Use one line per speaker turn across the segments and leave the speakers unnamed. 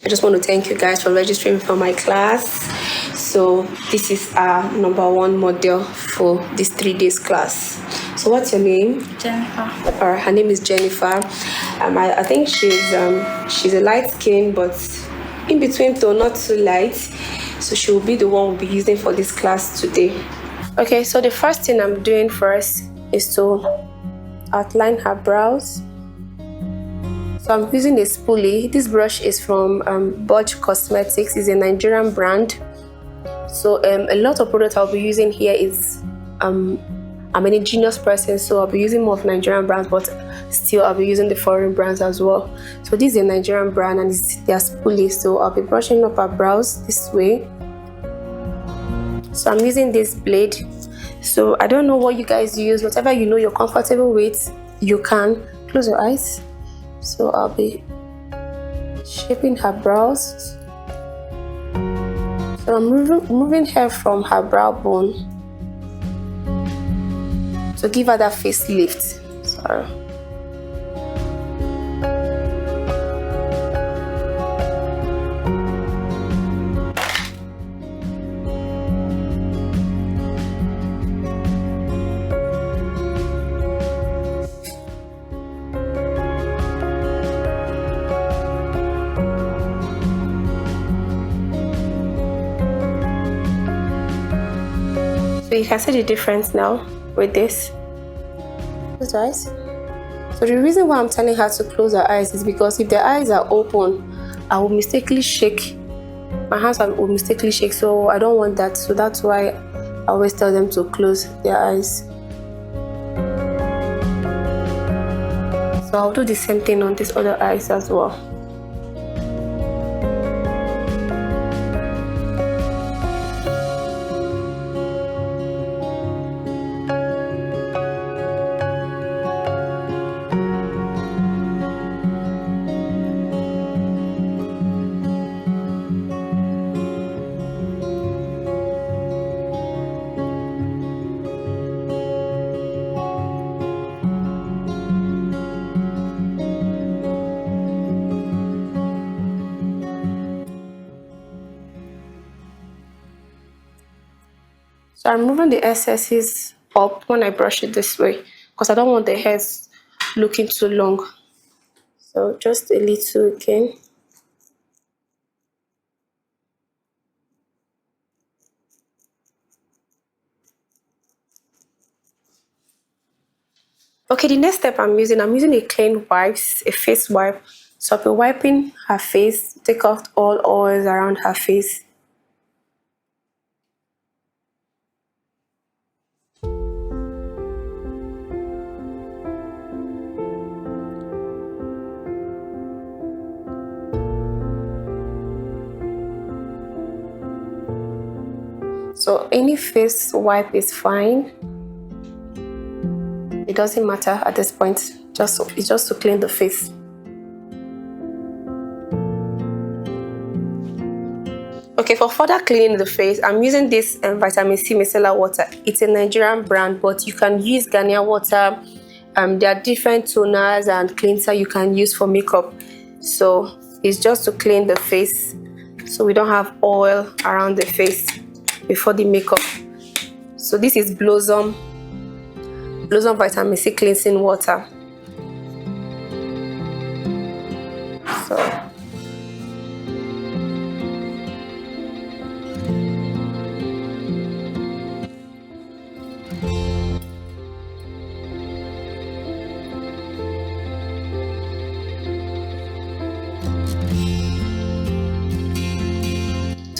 I just want to thank you guys for registering for my class. So this is our #1 model for this 3 days class. So what's your name?
Jennifer.
Or her name is Jennifer. I think she's a light skin, but in between though, not too light. So she will be the one we'll be using for this class today. Okay, so the first thing I'm doing first is to outline her brows. So I'm using a spoolie. This brush is from Budge Cosmetics. It's a Nigerian brand. So a lot of products I'll be using here is I'm an ingenious person, so I'll be using more of Nigerian brands, but still I'll be using the foreign brands as well. So this is a Nigerian brand and it's their spoolie. So I'll be brushing up her brows this way. So I'm using this blade. So I don't know what you guys use. Whatever you know you're comfortable with, you can. Close your eyes. So I'll be shaping her brows. So I'm removing hair from her brow bone to give her that facelift. Sorry. So you can see the difference now with this. Close your eyes. So the reason why I'm telling her to close her eyes is because if the eyes are open, I will mistakenly shake. My hands will mistakenly shake, so I don't want that. So that's why I always tell them to close their eyes. So I'll do the same thing on these other eyes as well. So I'm moving the excesses up when I brush it this way because I don't want the hairs looking too long. So just a little again. Okay, the next step I'm using a clean wipes, a face wipe. So I'll be wiping her face, take off all oils around her face. So any face wipe is fine. It doesn't matter at this point. It's just to clean the face. Okay, for further cleaning the face, I'm using this vitamin C micellar water. It's a Nigerian brand, but you can use Ghanaian water. There are different toners and cleanser you can use for makeup. So it's just to clean the face, so we don't have oil around the face before the makeup. So this is Blossom vitamin C cleansing water. So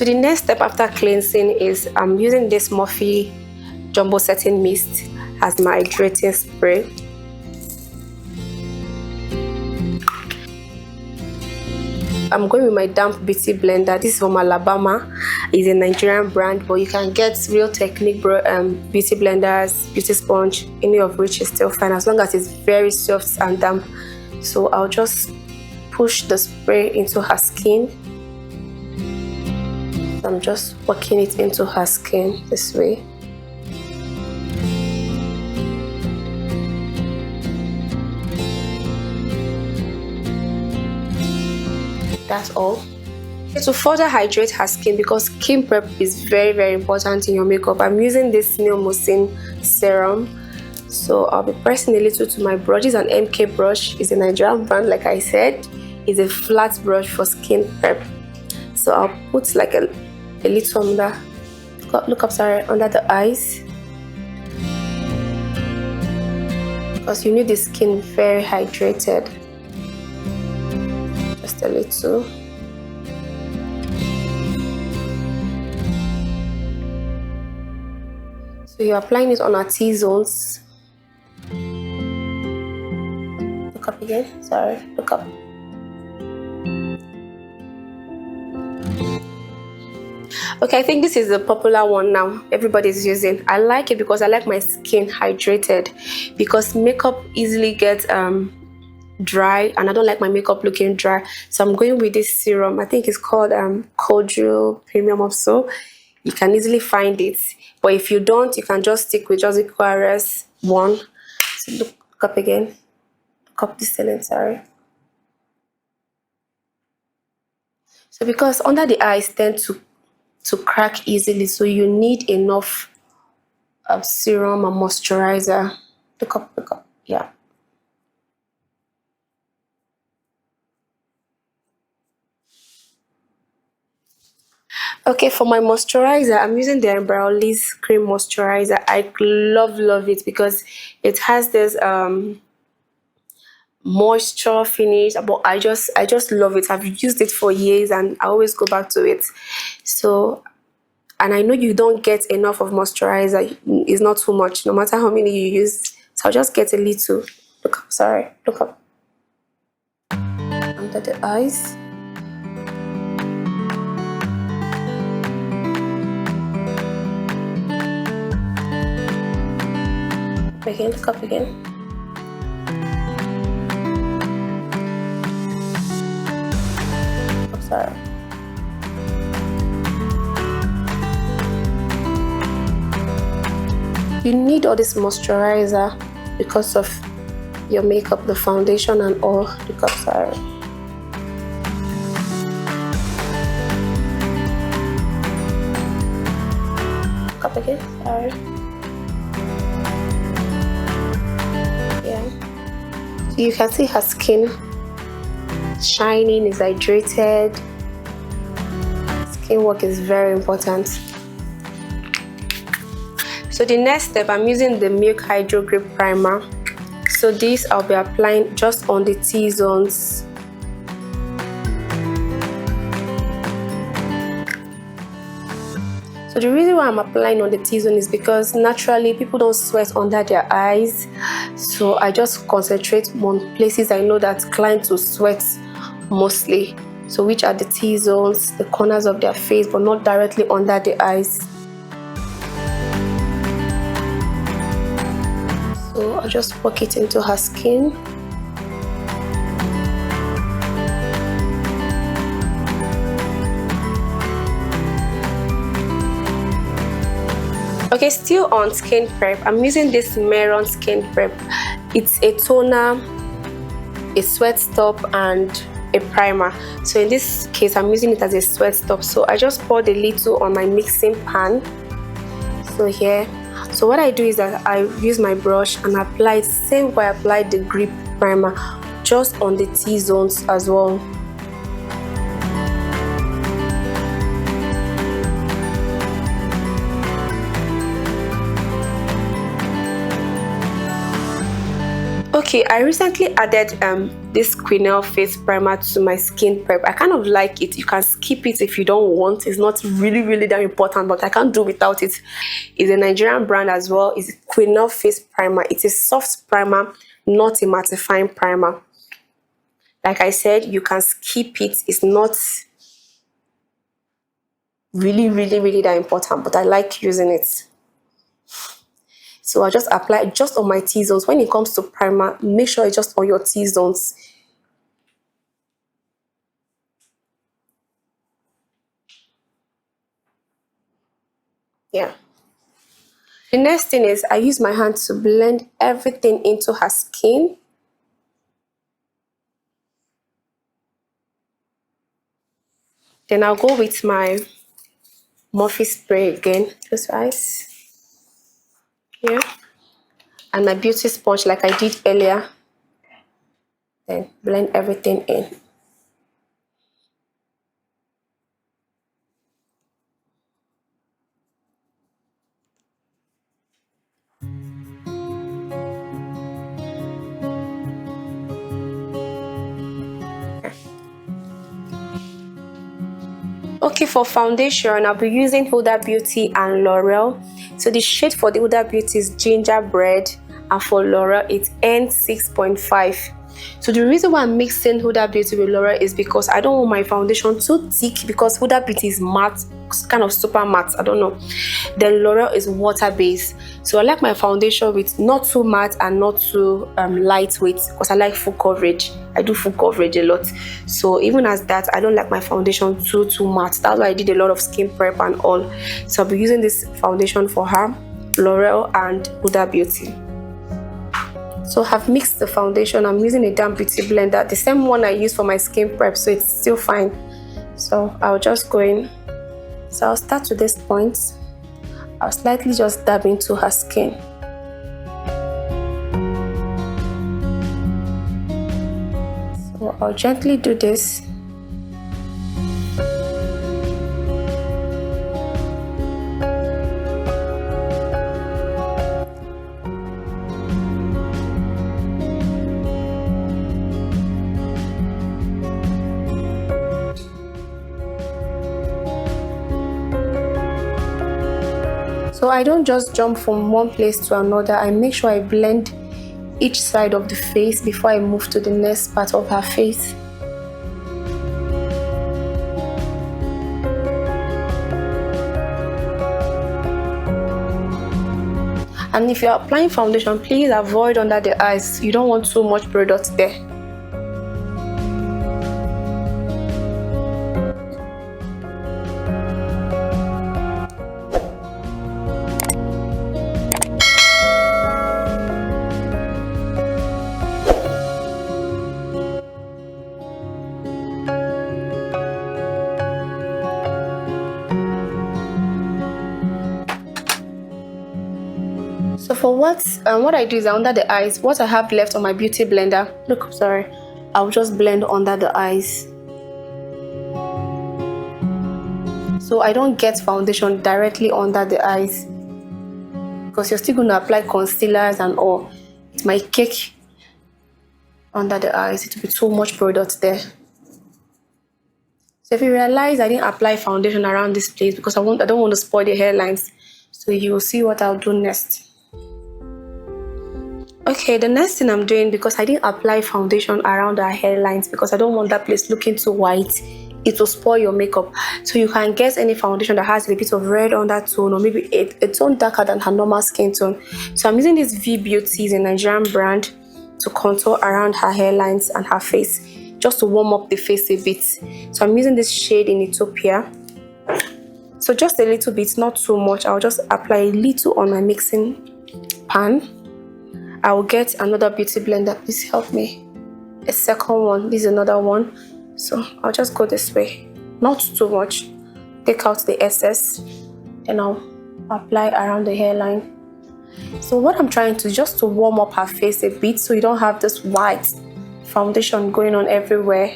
So the next step after cleansing is I'm using this Morphe Jumbo Setting Mist as my hydrating spray. I'm going with my damp beauty blender. This is from Alabama. It's a Nigerian brand, but you can get Real Technique beauty blenders, beauty sponge, any of which is still fine as long as it's very soft and damp. So I'll just push the spray into her skin. I'm just working it into her skin this way. That's all. To further hydrate her skin, because skin prep is very important in your makeup, I'm using this Snail Mucin serum. So I'll be pressing a little to my brush. This is an MK brush. It's a Nigerian brand, like I said. It's a flat brush for skin prep. So I'll put like a little under, look up, sorry, under the eyes, because you need the skin very hydrated. Just a little. So you're applying it on our T-zones. Look up again, sorry, look up. Okay, I think this is the popular one now everybody's using. I like it because I like my skin hydrated, because makeup easily gets dry and I don't like my makeup looking dry. So I'm going with this serum. I think it's called Koju Premium or so. You can easily find it, but if you don't, you can just stick with just the QRS one. So look up again, look up this ceiling, sorry. So because under the eyes tend to crack easily, so you need enough serum and moisturizer. Look up, yeah. Okay, for my moisturizer, I'm using the Embryolisse Cream Moisturizer. I love it because it has this moisture finish, but I just love it. I've used it for years and I always go back to it. So, and I know you don't get enough of moisturizer. It's not too much, no matter how many you use. So I'll just get a little. Look up, sorry, look up. Under the eyes. Again, look up again. I'm sorry. You need all this moisturizer because of your makeup, the foundation and all. Look up, sorry. Look up again, sorry. So you can see her skin shining, is hydrated. Skin work is very important. So the next step, I'm using the Milk Hydro Grip Primer. So this I'll be applying just on the T-zones. So the reason why I'm applying on the T-zone is because naturally people don't sweat under their eyes. So I just concentrate on places I know that clients will sweat mostly. So which are the T-zones, the corners of their face, but not directly under the eyes. So I'll just work it into her skin. Okay, still on skin prep, I'm using this Meron skin prep. It's a toner, a sweat stop and a primer. So in this case, I'm using it as a sweat stop. So I just poured a little on my mixing pan. So here, so what I do is that I use my brush and apply it same way I applied the grip primer, just on the T-zones as well. Okay, I recently added this Quenelle face primer to my skin prep. I kind of like it. You can skip it if you don't want. It's not really that important, but I can't do without it. It's a Nigerian brand as well. It's Quenelle face primer. It's a soft primer, not a mattifying primer. Like I said, you can skip it. It's not really that important, but I like using it. So I just apply it just on my T-zones. When it comes to primer, make sure it's just on your T-zones. Yeah. The next thing is I use my hand to blend everything into her skin. Then I'll go with my Morphe spray again, this eyes. Yeah. And my beauty sponge like I did earlier. Then blend everything in. Okay, for foundation, I'll be using Huda Beauty and L'Oreal. So the shade for the Huda Beauty is Gingerbread, and for L'Oreal it's N6.5. So the reason why I'm mixing Huda Beauty with L'Oreal is because I don't want my foundation too thick, because Huda Beauty is matte, kind of super matte, I don't know. Then L'Oreal is water based. So I like my foundation with not too matte and not too lightweight, because I like full coverage. I do full coverage a lot. So even as that, I don't like my foundation too matte. That's why I did a lot of skin prep and all. So I'll be using this foundation for her, L'Oreal and Huda Beauty. So I've mixed the foundation. I'm using a damp beauty blender, the same one I use for my skin prep, so it's still fine. So I'll just go in. So I'll start with this point. I'll slightly just dab into her skin. So I'll gently do this. So I don't just jump from one place to another. I make sure I blend each side of the face before I move to the next part of her face. And if you're applying foundation, please avoid under the eyes. You don't want too much product there. So for what I do is under the eyes, what I have left on my beauty blender, look, sorry, I'll just blend under the eyes. So I don't get foundation directly under the eyes, because you're still going to apply concealers and all. It might cake under the eyes. It will be too much product there. So if you realize I didn't apply foundation around this place because I don't want to spoil the hairlines, so you will see what I'll do next. Okay, the next thing I'm doing, because I didn't apply foundation around our hairlines because I don't want that place looking too white, it will spoil your makeup. So you can get any foundation that has a bit of red undertone, or maybe a tone darker than her normal skin tone. So I'm using this V Beauty, a Nigerian brand, to contour around her hairlines and her face, just to warm up the face a bit. So I'm using this shade in Utopia. So just a little bit, not too much. I'll just apply a little on my mixing pan. I will get another beauty blender. Please help me. A second one. This is another one. So I'll just go this way. Not too much. Take out the excess. Then I'll apply around the hairline. So what I'm trying to just to warm up her face a bit, so you don't have this white foundation going on everywhere.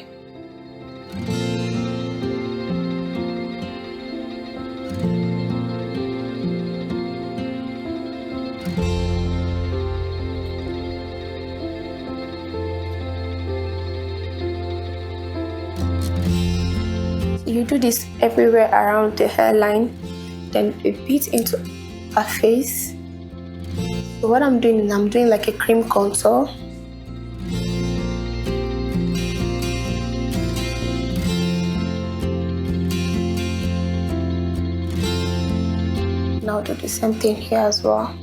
You do this everywhere around the hairline, then a bit into her face. So what I'm doing is I'm doing like a cream contour. Now do the same thing here as well.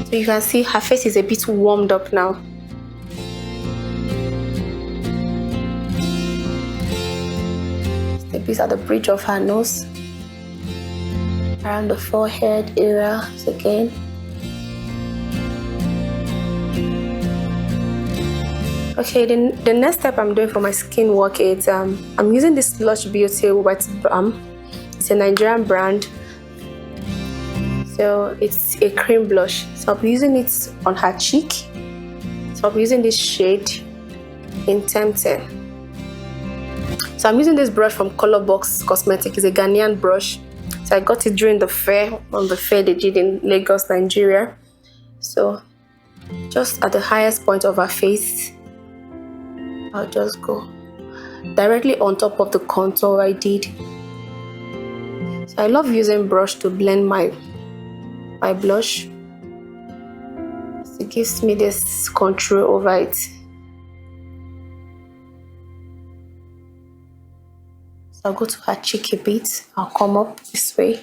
So you can see her face is a bit warmed up now. Just a this at the bridge of her nose, around the forehead area again. Okay, the next step I'm doing for my skin work is I'm using this Lush Beauty Wet Balm. It's a Nigerian brand, so it's a cream blush. So I'm using it on her cheek. So I'm using this shade in Tempting. So I'm using this brush from Colorbox Cosmetics. It's a Ghanaian brush. So I got it during the fair, on the fair they did in Lagos, Nigeria. So just at the highest point of her face, I'll just go directly on top of the contour I did. So I love using brush to blend my blush. It gives me this control over it. So I'll go to her cheek a bit. I'll come up this way.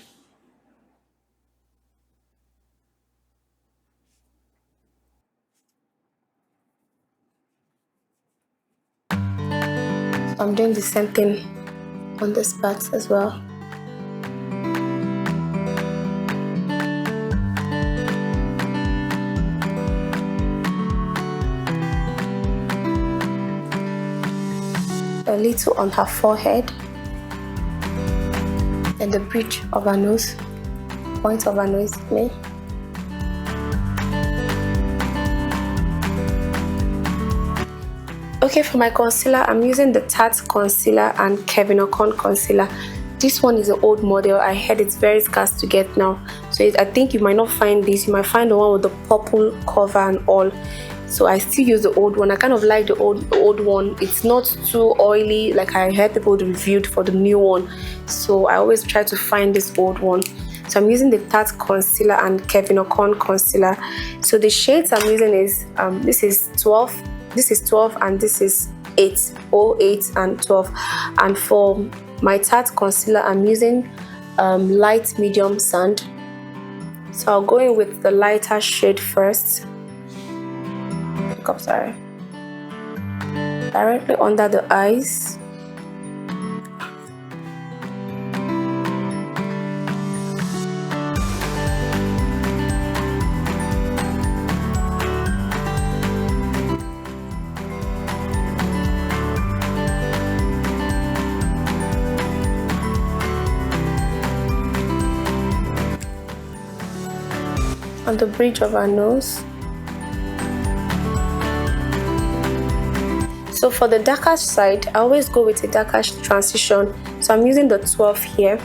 So I'm doing the same thing on this part as well. A little on her forehead and the bridge of her nose, point of her nose. Okay, for my concealer, I'm using the Tarte concealer and Kevyn Aucoin concealer. This one is an old model. I heard it's very scarce to get now, so I think you might not find this. You might find the one with the purple cover and all. So I still use the old one. I kind of like the old one. It's not too oily like I heard people reviewed for the new one. So I always try to find this old one. So I'm using the Tarte concealer and Kevyn Aucoin concealer. So the shades I'm using is this is 12, and this is 8, 08 and 12. And for my Tarte concealer, I'm using light medium sand. So I'll go in with the lighter shade first. Sorry, directly under the eyes. On the bridge of our nose. So for the darker side, I always go with a darker transition. So I'm using the 12 here.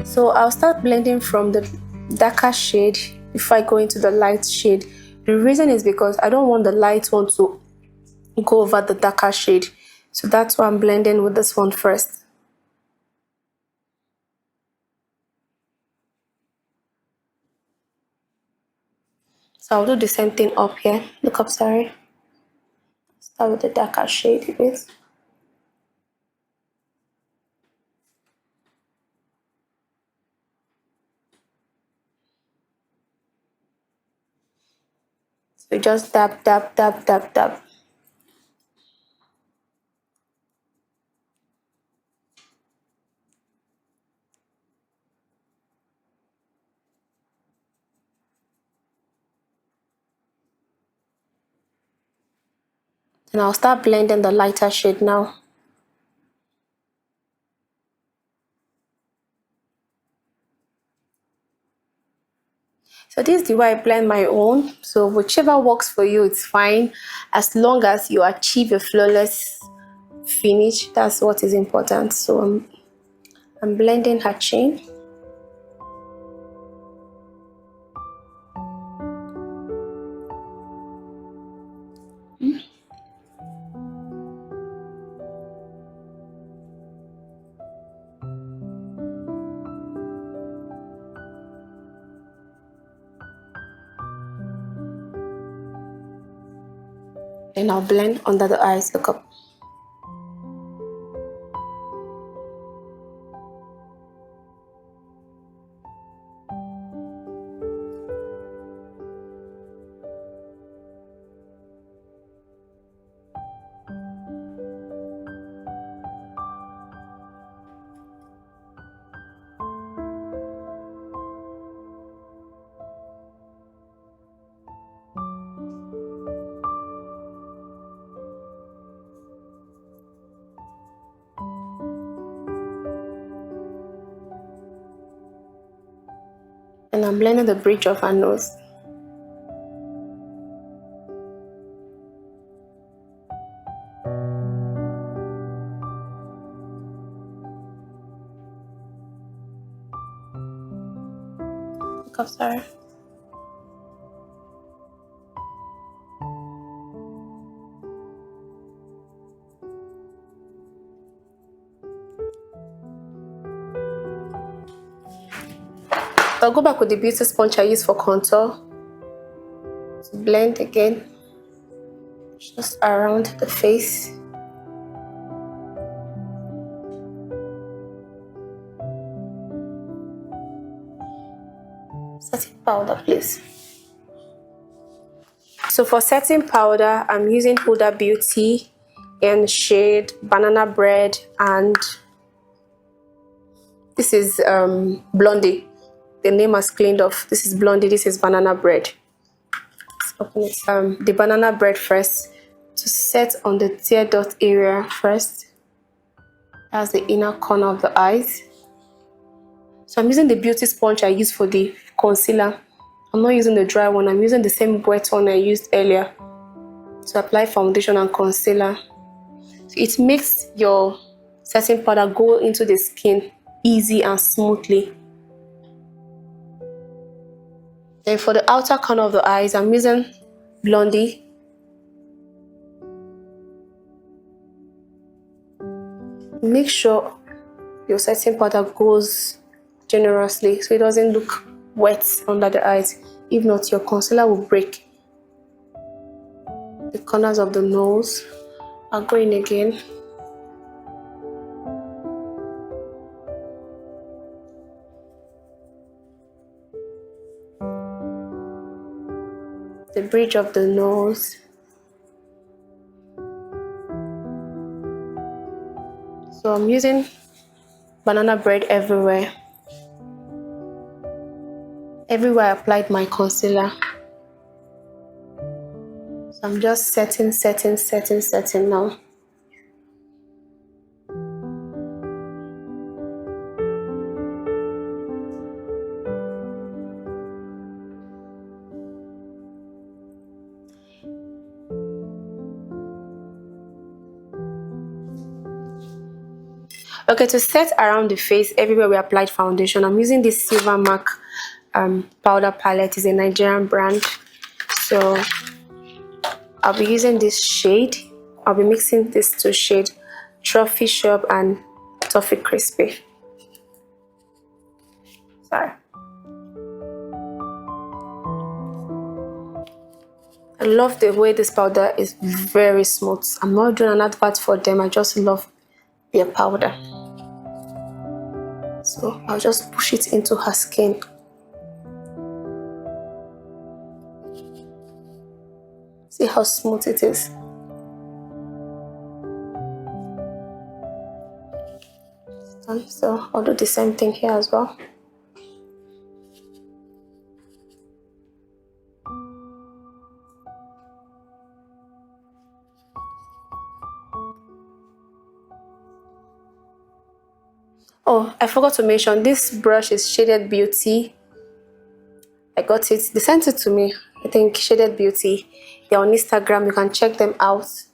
So I'll start blending from the darker shade before I go into the light shade. The reason is because I don't want the light one to go over the darker shade. So that's why I'm blending with this one first. So I'll do the same thing up here. Look up, sorry. Start with the darker shade a bit. So just dab, dab, dab, dab, dab. And I'll start blending the lighter shade now. So this is the way I blend my own. So whichever works for you, it's fine. As long as you achieve a flawless finish, that's what is important. So I'm blending her chin. And I'll blend under the eyes. Look up. And I'm blending the bridge of her nose. Look up, sorry. I'll go back with the beauty sponge I used for contour to blend again, just around the face. Setting powder, please. So for setting powder, I'm using Huda Beauty in shade Banana Bread, and this is Blondie. The name has cleaned off. This is Blondie, this is Banana Bread. Let's open it. The Banana Bread first, to set on the tear dot area first. That's the inner corner of the eyes. So I'm using the beauty sponge I used for the concealer. I'm not using the dry one. I'm using the same wet one I used earlier to apply foundation and concealer. So it makes your setting powder go into the skin easy and smoothly. Then for the outer corner of the eyes, I'm using Blondie. Make sure your setting powder goes generously so it doesn't look wet under the eyes. If not, your concealer will break. The corners of the nose, I'll go in again. The bridge of the nose. So I'm using Banana Bread everywhere. Everywhere I applied my concealer. So I'm just setting now. Okay, to set around the face everywhere we applied foundation, I'm using this Silver Mark powder palette. It's a Nigerian brand. So I'll be using this shade. I'll be mixing these two shades, Trophy Shop and Toffee Crispy. Sorry. I love the way this powder is very smooth. I'm not doing an advert for them. I just love their powder. So I'll just push it into her skin. See how smooth it is. So I'll do the same thing here as well. Oh, I forgot to mention, this brush is Shaded Beauty. I got it. They sent it to me. I think Shaded Beauty. They're on Instagram. You can check them out. So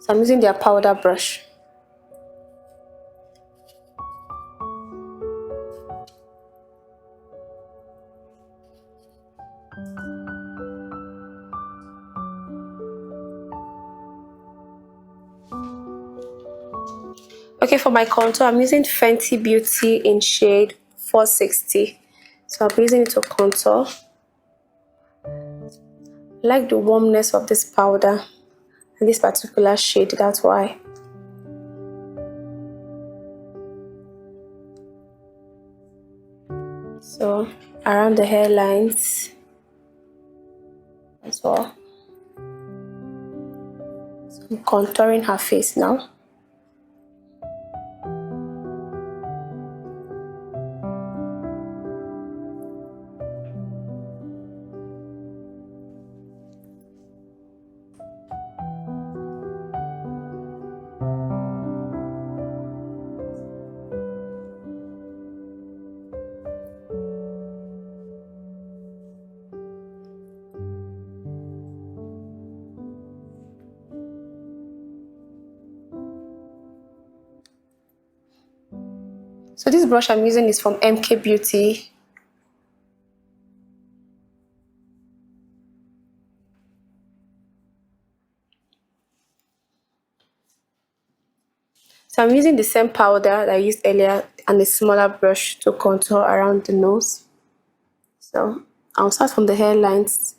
I'm using their powder brush. Okay, for my contour, I'm using Fenty Beauty in shade 460. So I'll be using it to contour. I like the warmness of this powder and this particular shade, that's why. So around the hairlines as well. So I'm contouring her face now. So this brush I'm using is from MK Beauty. So I'm using the same powder that I used earlier and a smaller brush to contour around the nose. So I'll start from the hairlines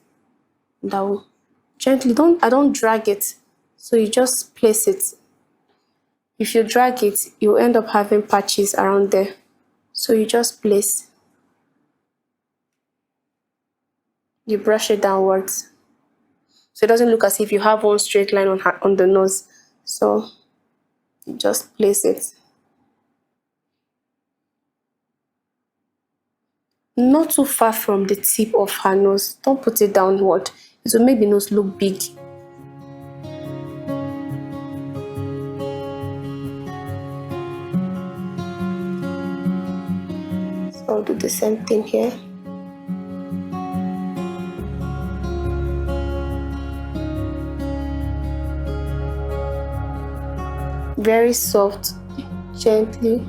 down. Gently, I don't drag it. So you just place it. If you drag it, you'll end up having patches around there. So you just place. You brush it downwards. So it doesn't look as if you have one straight line on the nose. So you just place it. Not too far from the tip of her nose. Don't put it downward. It will make the nose look big. So I'll do the same thing here. Very soft, gently.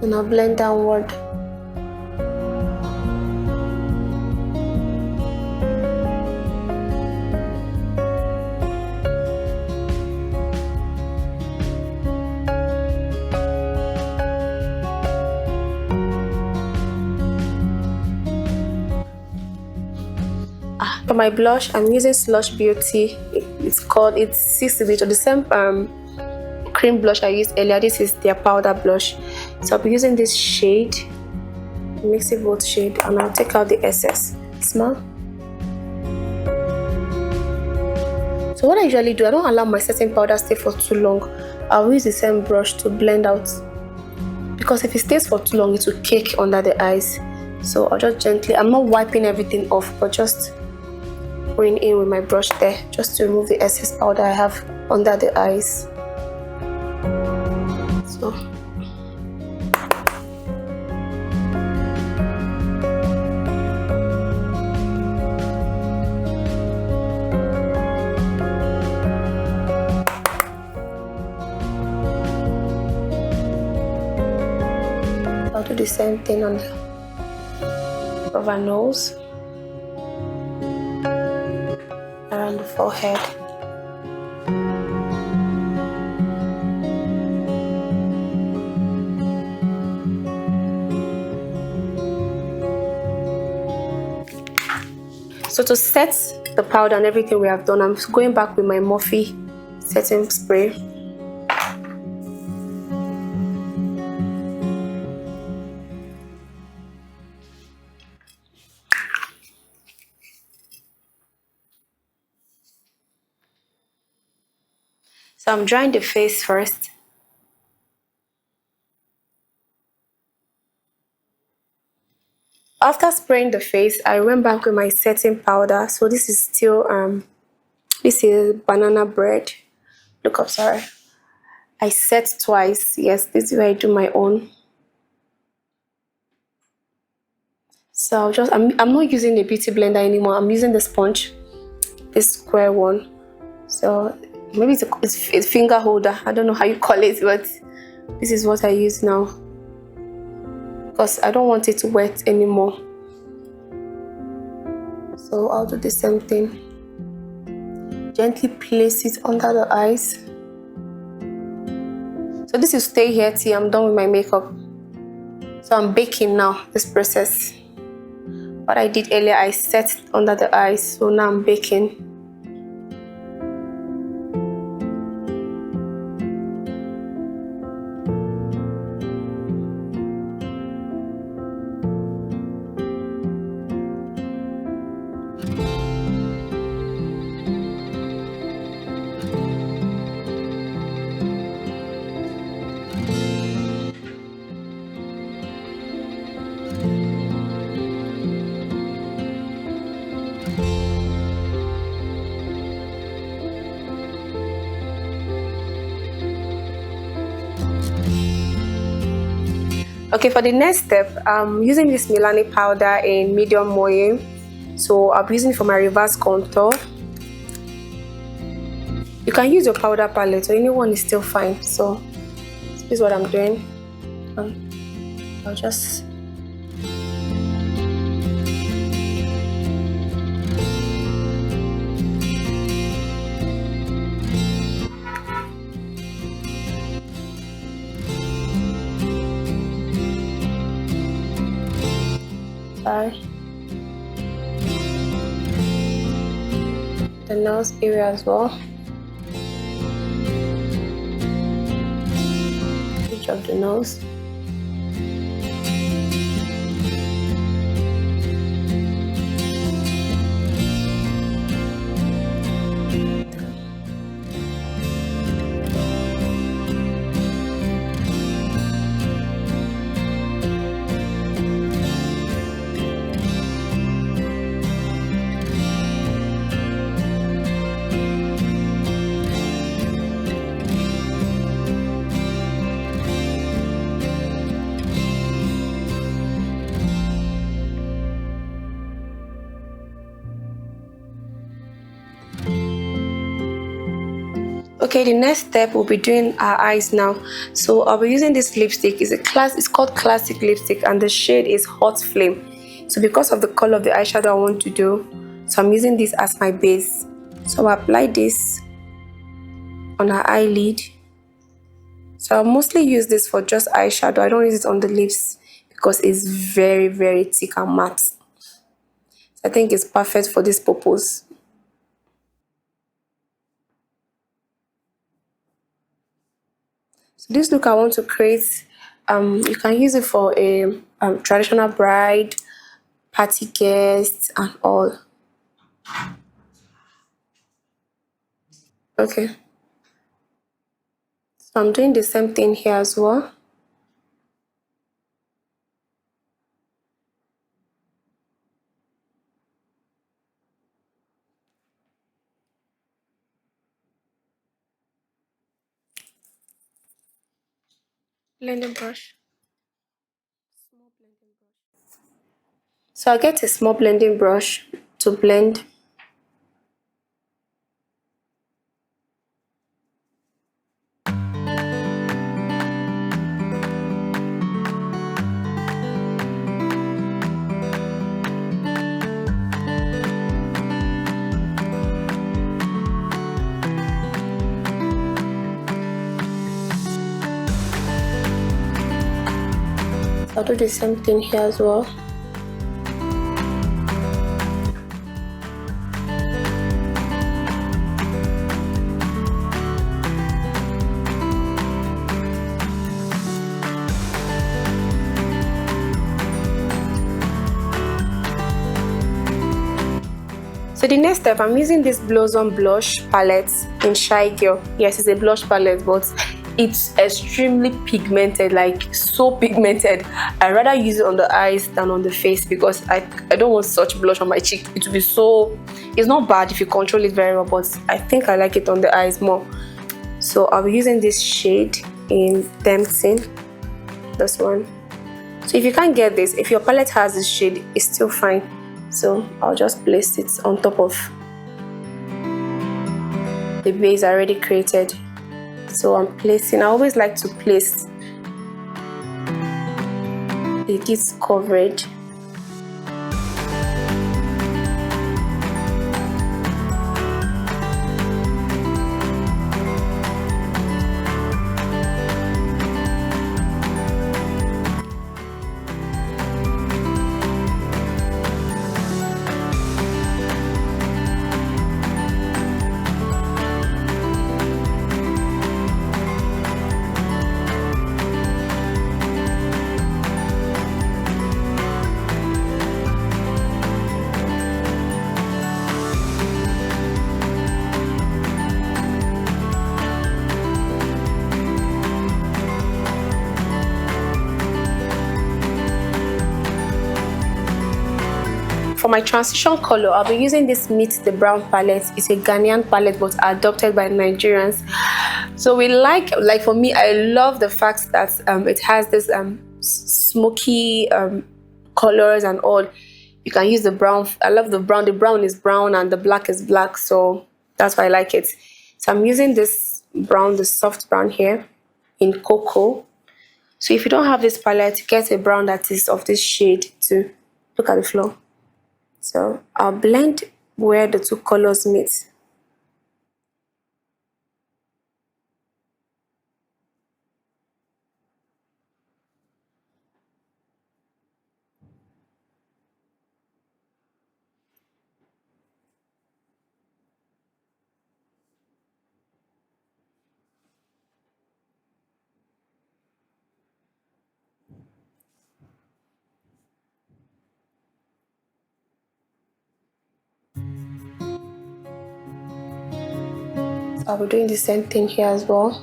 And I'll blend downward. For my blush, I'm using Slush Beauty. It's 60 bit or the same cream blush I used earlier. This is their powder blush. So I'll be using this shade, mix it both shade, and I'll take out the excess. Smell. So what I usually do, I don't allow my setting powder stay for too long. I'll use the same brush to blend out, because if it stays for too long, it will cake under the eyes. So I'll just gently, I'm not wiping everything off, but just going in with my brush there, just to remove the excess powder I have under the eyes. So I'll do the same thing on the of our nose, around the forehead. So to set the powder and everything we have done, I'm going back with my Morphe setting spray. So I'm drying the face first. After spraying the face, I went back with my setting powder. So this is still this is banana bread. Look up, sorry. I set twice. Yes, this is where I do my own. So I'm not using a beauty blender anymore. I'm using the sponge, this square one. So maybe it's a finger holder. I don't know how you call it, but This is what I use now because I don't want it to wet anymore. So I'll do the same thing. Gently place it under the eyes. So this will stay here till I'm done with my makeup. So I'm baking now, this process. What I did earlier, I set under the eyes, so now I'm baking. Okay, for the next step, I'm using this Milani powder in medium moe. So I'll be using it for my reverse contour. You can use your powder palette or anyone is still fine. So this is what I'm doing. I'll just the nose area as well. Each of the nose. Okay, the next step we'll be doing our eyes now. So I'll be using this lipstick. It's called Classic Lipstick and the shade is Hot Flame. So because of the color of the eyeshadow I want to do, so I'm using this as my base. So I'll apply this on her eyelid. So I'll mostly use this for just eyeshadow. I don't use it on the lips because it's very, very thick and matte. So I think it's perfect for this purpose. So this look I want to create, you can use it for a traditional bride, party guests and all. Okay. So I'm doing the same thing here as well. Blending brush. So I get a small blending brush to blend. I'll do the same thing here as well. So the next step, I'm using this Blossom Blush palette in Shy Girl. Yes, it's a blush palette, but it's extremely pigmented, like so pigmented. I rather use it on the eyes than on the face because I don't want such blush on my cheek. It will be so, it's not bad if you control it very well, but I think I like it on the eyes more. So I'll be using this shade in Tempting, this one. So if you can't get this, if your palette has this shade, it's still fine. So I'll just place it on top of the base I already created. So I'm placing, I always like to place it gives coverage. For my transition color, I'll be using this Meet the Brown palette. It's a Ghanaian palette but adopted by Nigerians. So we like for me, I love the fact that it has this smoky colors and all. You can use the brown. I love the brown. The brown is brown and the black is black, so that's why I like it. So I'm using this brown, the soft brown here in cocoa. So if you don't have this palette, get a brown that is of this shade too. Look at the floor. So I'll blend where the two colors meet. I'll be doing the same thing here as well.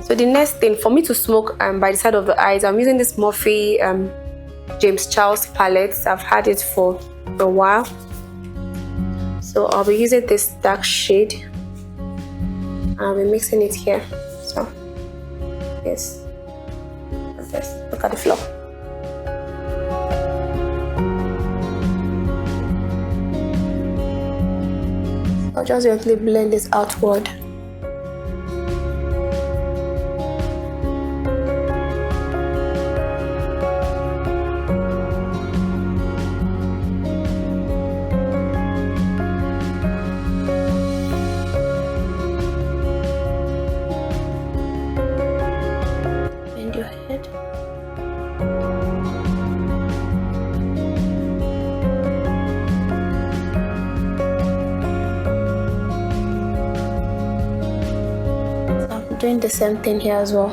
So the next thing for me to smoke by the side of the eyes, I'm using this Morphe James Charles palette. I've had it for a while, so I'll be using this dark shade. I'll be mixing it here. So yes, look at the floor. I'll just gently blend this outward. Bend your head. Doing the same thing here as well.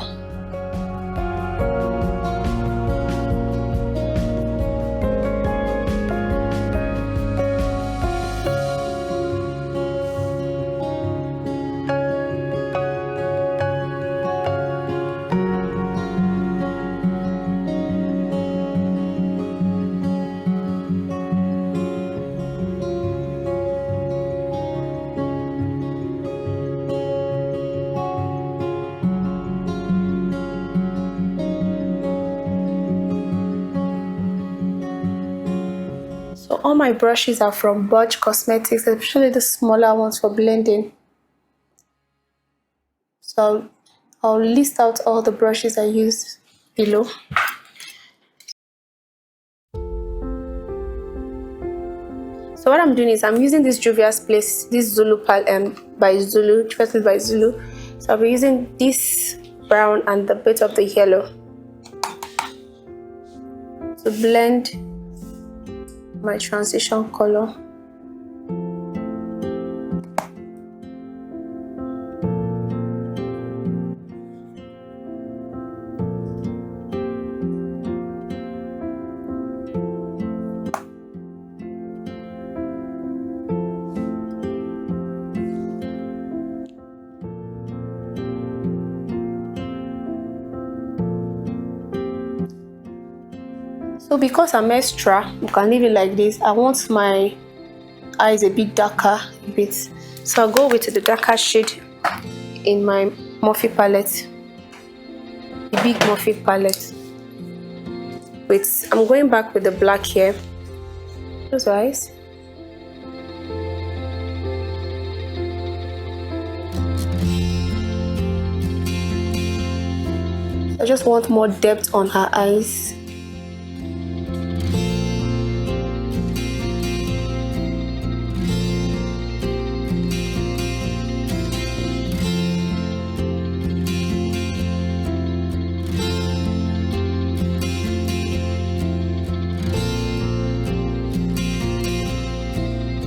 So all my brushes are from Burch Cosmetics, especially the smaller ones for blending. So I'll list out all the brushes I use below. So what I'm doing is I'm using this Juvia's Place, this Zulu by Zulu, firstly by Zulu. So I'll be using this brown and a bit of the yellow to blend my transition color. So because I'm extra, you can leave it like this. I want my eyes a bit darker, a bit. So I'll go with the darker shade in my Morphe palette, the big Morphe palette. I'm going back with the black here. Close your eyes. I just want more depth on her eyes.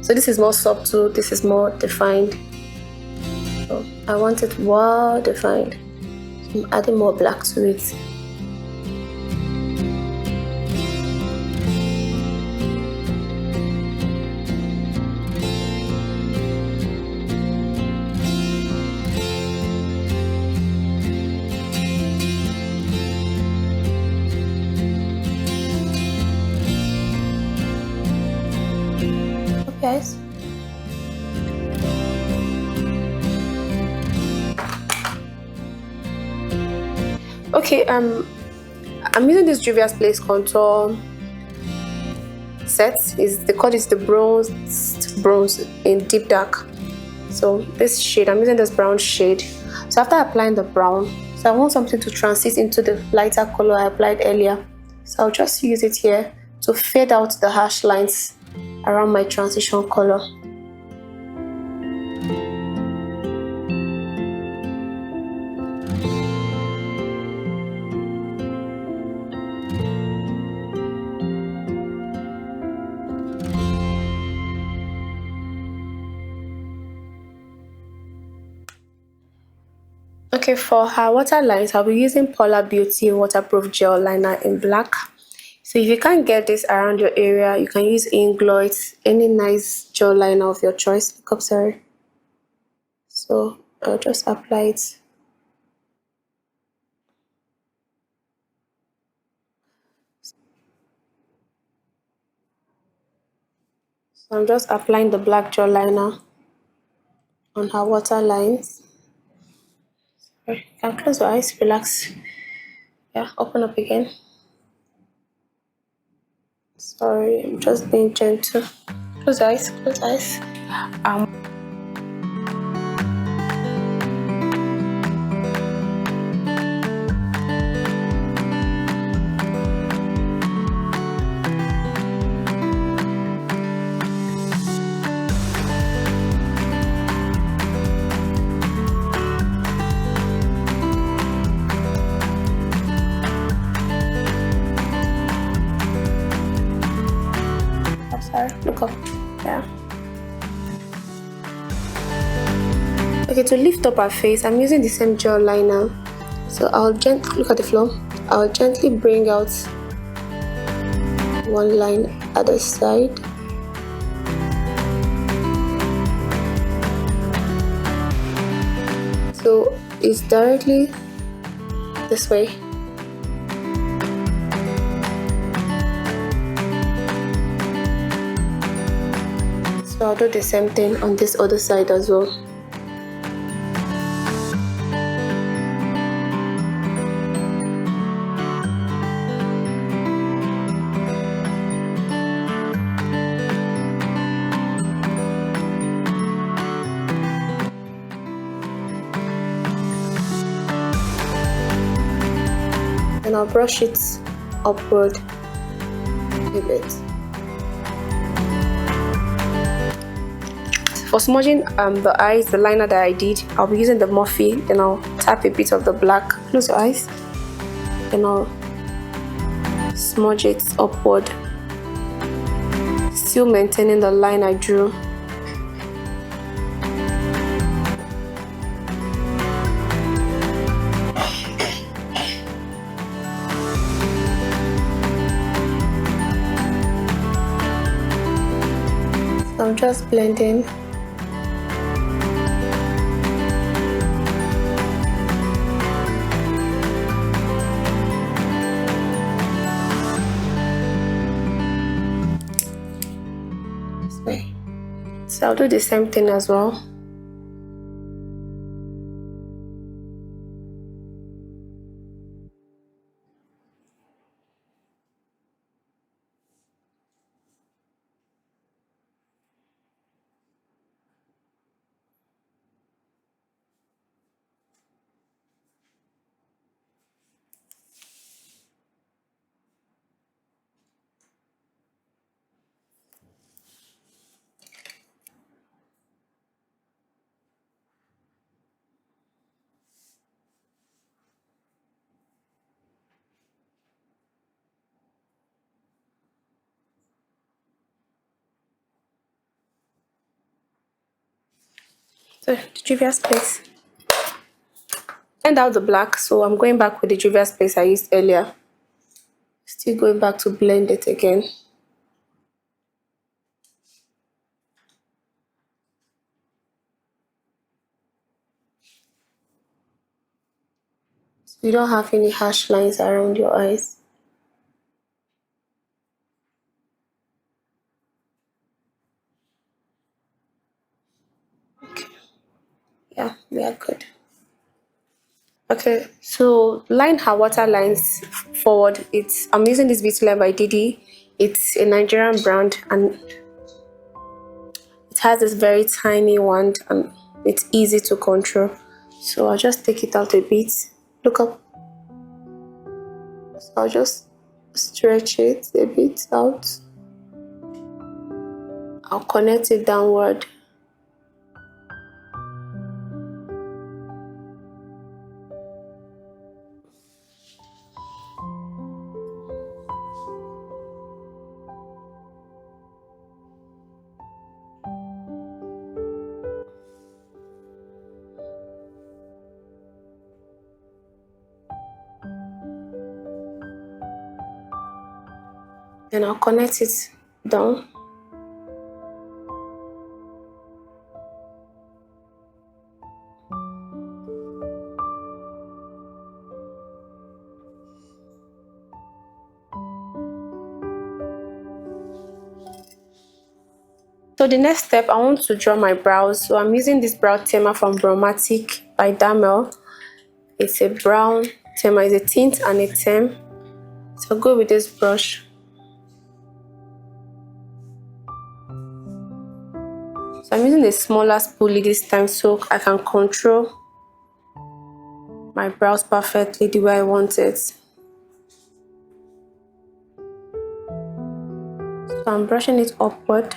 So this is more subtle, this is more defined. So I want it well defined. So I'm adding more black to it. Guys, okay, I'm using this Juvia's Place contour set. The color is the bronze in deep dark. So this shade, I'm using this brown shade. So after applying the brown, so I want something to transit into the lighter color I applied earlier. So I'll just use it here to fade out the harsh lines around my transition color. Okay, for her waterlines, I'll be using Polar Beauty waterproof gel liner in black. So if you can't get this around your area, you can use Ingloit, any nice gel liner of your choice. Sorry. So I'll just apply it. So I'm just applying the black gel liner on her waterlines. Sorry, you can close your eyes, relax. Yeah, open up again. Sorry, I'm just being gentle. Close eyes, close eyes. Look up. Yeah. Okay, to lift up her face, I'm using the same gel liner. So I'll gently look at the floor. I'll gently bring out one line at the side. So it's directly this way. So I'll do the same thing on this other side as well. And I'll brush it upward a bit. For smudging the eyes, the liner that I did, I'll be using the Morphe. Then I'll tap a bit of the black. Close your eyes. Then I'll smudge it upward, still maintaining the line I drew. So I'm just blending. So I'll do the same thing as well. So the Juvia space. End out the black, so I'm going back with the Juvia space I used earlier. Still going back to blend it again. So you don't have any harsh lines around your eyes. Okay. Yeah, we are good. Okay, so line her waterlines forward. I'm using this beauty line by Didi. It's a Nigerian brand and it has this very tiny wand and it's easy to control. So I'll just take it out a bit. Look up. So I'll just stretch it a bit out. I'll connect it downward. Then I'll connect it down. So the next step, I want to draw my brows. So I'm using this brow tamer from Bromatic by Damel. It's a brown tamer, it's a tint and a tem. So I'll go with this brush. So I'm using a smaller spoolie this time so I can control my brows perfectly the way I want it. So I'm brushing it upward.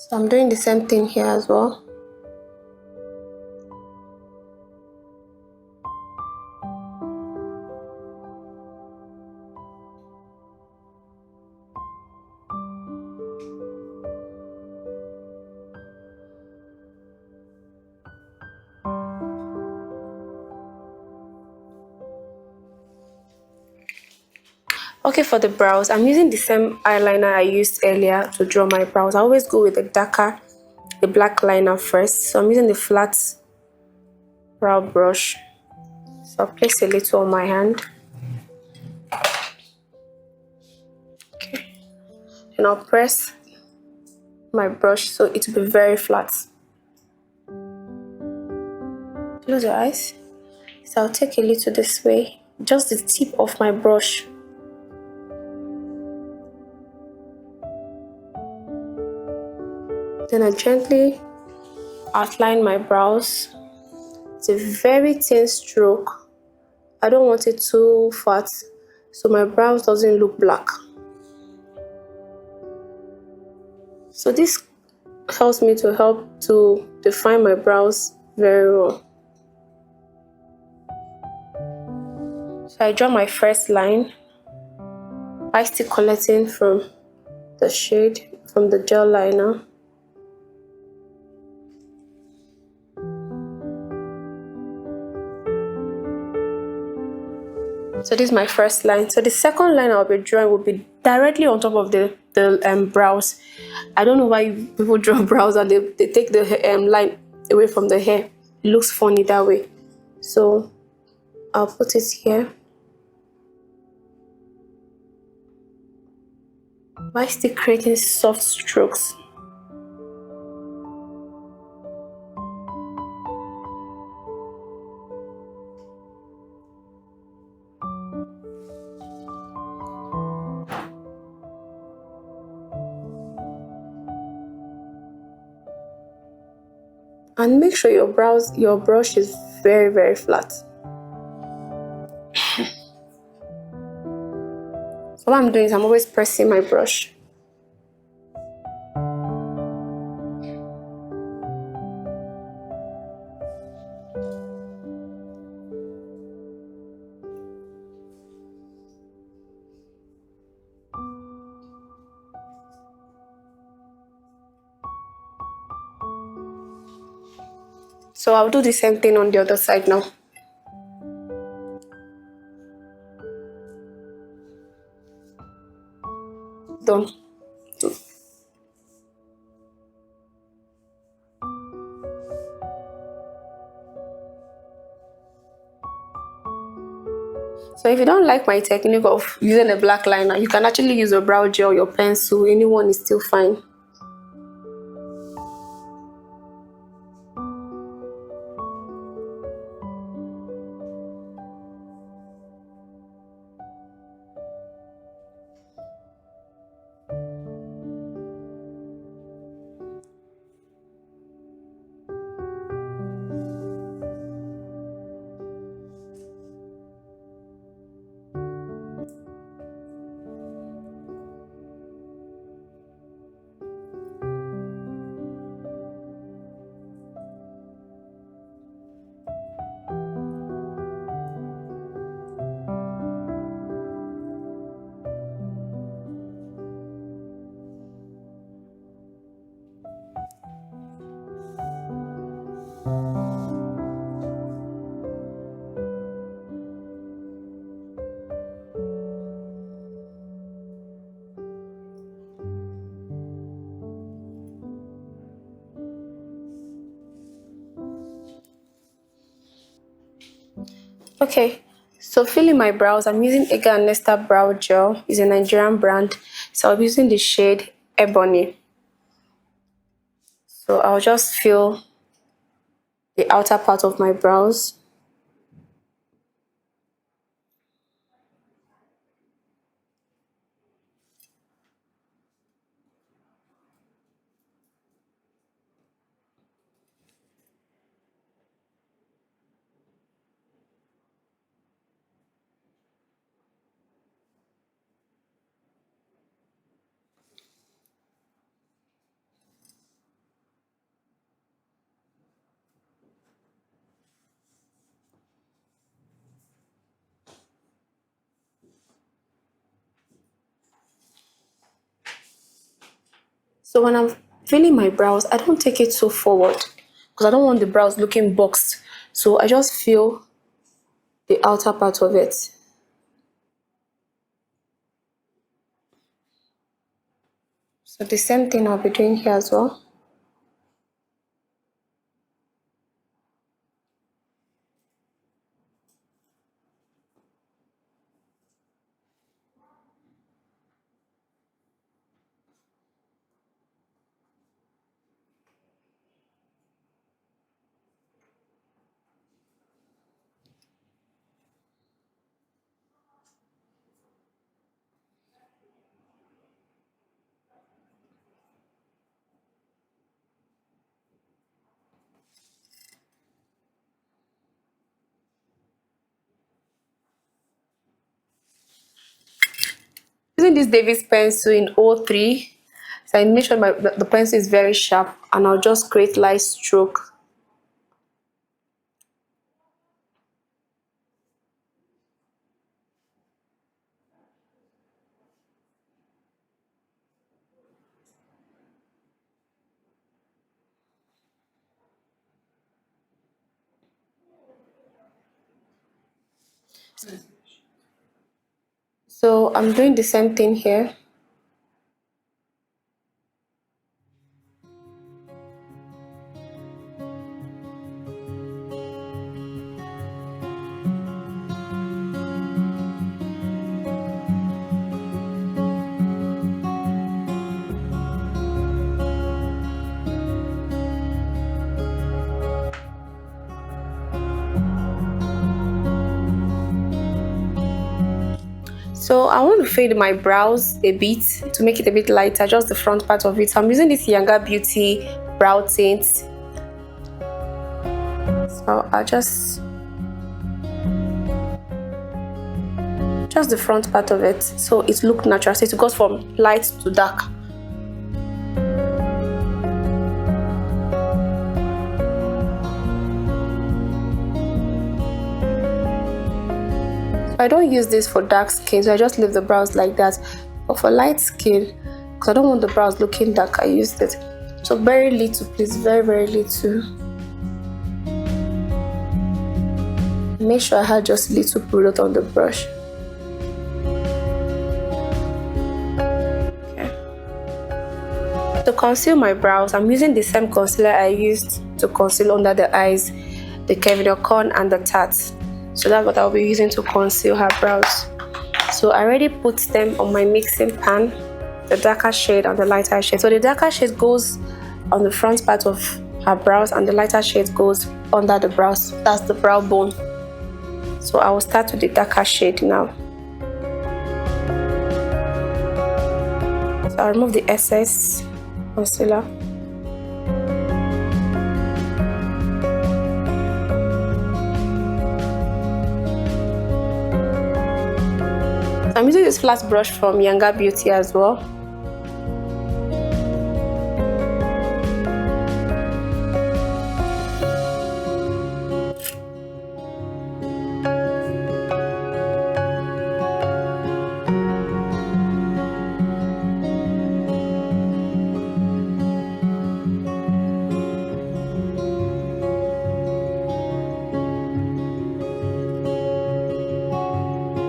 So I'm doing the same thing here as well. Okay, for the brows, I'm using the same eyeliner I used earlier to draw my brows. I always go with the black liner first. So I'm using the flat brow brush. So I'll place a little on my hand. Okay. And I'll press my brush so it will be very flat. Close your eyes. So I'll take a little this way, just the tip of my brush. Then I gently outline my brows. It's a very thin stroke. I don't want it too fat so my brows doesn't look black. So this helps me to help to define my brows very well. So I draw my first line by still collecting from the shade from the gel liner. So this is my first line. So the second line I'll be drawing will be directly on top of the brows. I don't know why people draw brows and they take the line away from the hair. It looks funny that way. So I'll put it here. Why still creating soft strokes? And make sure your brush is very, very flat. So what I'm doing is I'm always pressing my brush. So I'll do the same thing on the other side now. Done. So if you don't like my technique of using a black liner, you can actually use a brow gel, your pencil, anyone is still fine. Okay, so filling my brows, I'm using Ega Nesta Brow Gel. It's a Nigerian brand. So I'm using the shade Ebony. So I'll just fill the outer part of my brows. So when I'm filling my brows, I don't take it so forward because I don't want the brows looking boxed. So I just fill the outer part of it. So the same thing I'll be doing here as well. Using this Davis pencil in 03, so I make sure the pencil is very sharp and I'll just create light stroke. So I'm doing the same thing here. So I want to fade my brows a bit to make it a bit lighter, just the front part of it. So I'm using this Younger Beauty brow tint. So I'll just the front part of it, so it looks natural. So it goes from light to dark. I don't use this for dark skin, so I just leave the brows like that. But for light skin, because I don't want the brows looking dark, I used it. So very little, please, very, very little. Make sure I have just little product on the brush. Okay. To conceal my brows, I'm using the same concealer I used to conceal under the eyes, the Kevin O'Connor and the Tarte. So that's what I'll be using to conceal her brows. So I already put them on my mixing pan, the darker shade and the lighter shade. So the darker shade goes on the front part of her brows and the lighter shade goes under the brows. That's the brow bone. So I will start with the darker shade now. So I'll remove the excess concealer. I'm using this flat brush from Younger Beauty as well.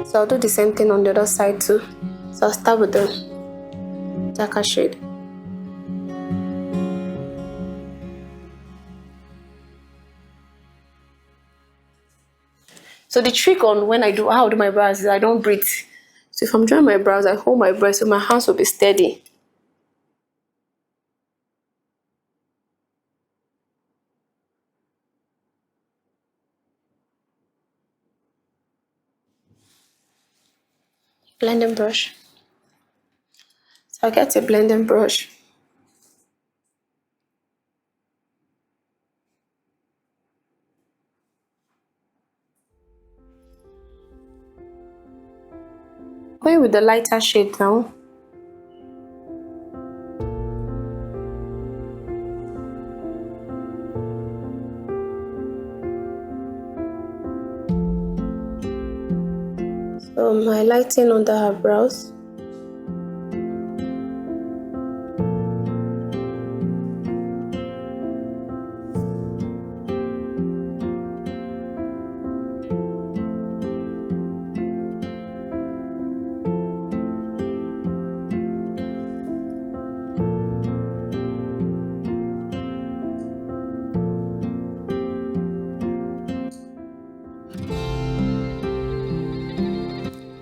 So I'll do the same thing on the other side too. So I'll start with the darker shade. So the trick on how I do my brows is I don't breathe. So if I'm drawing my brows, I hold my breath so my hands will be steady. Blending brush. So I'll get a blending brush. Going with the lighter shade now. So I'm highlighting under her brows.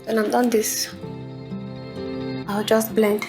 When I'm done this, I'll just blend.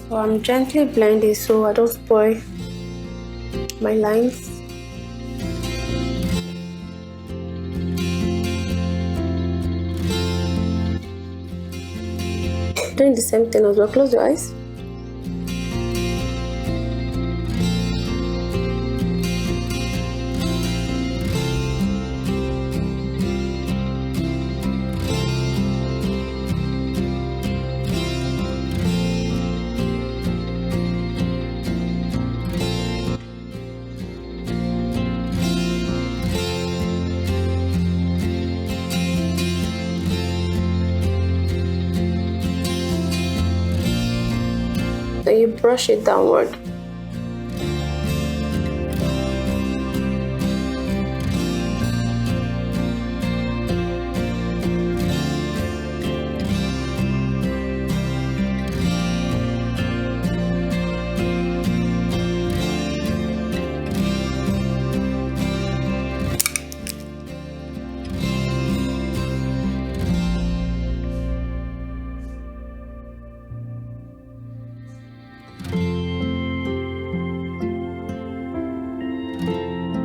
So I'm gently blending so I don't spoil my lines. Doing the same thing as well. Close your eyes. then you brush it downward.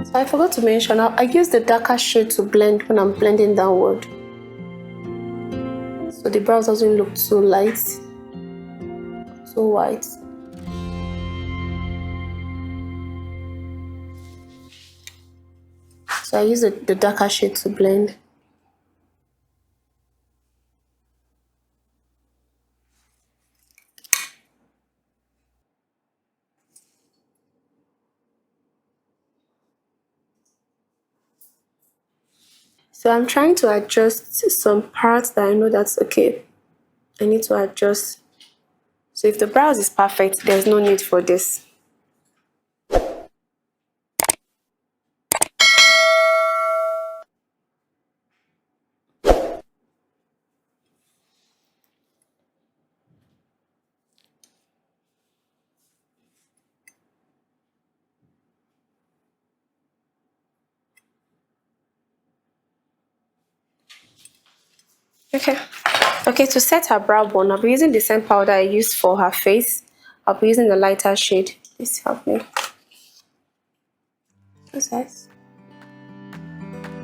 So I forgot to mention, I use the darker shade to blend when I'm blending downward, so the brows doesn't look too light, too white. So I use the darker shade to blend. So I'm trying to adjust some parts that I know that's okay. I need to adjust. So if the brows is perfect, there's no need for this. Okay, to set her brow bone, I'll be using the same powder I used for her face. I'll be using the lighter shade. Please help me. That's nice.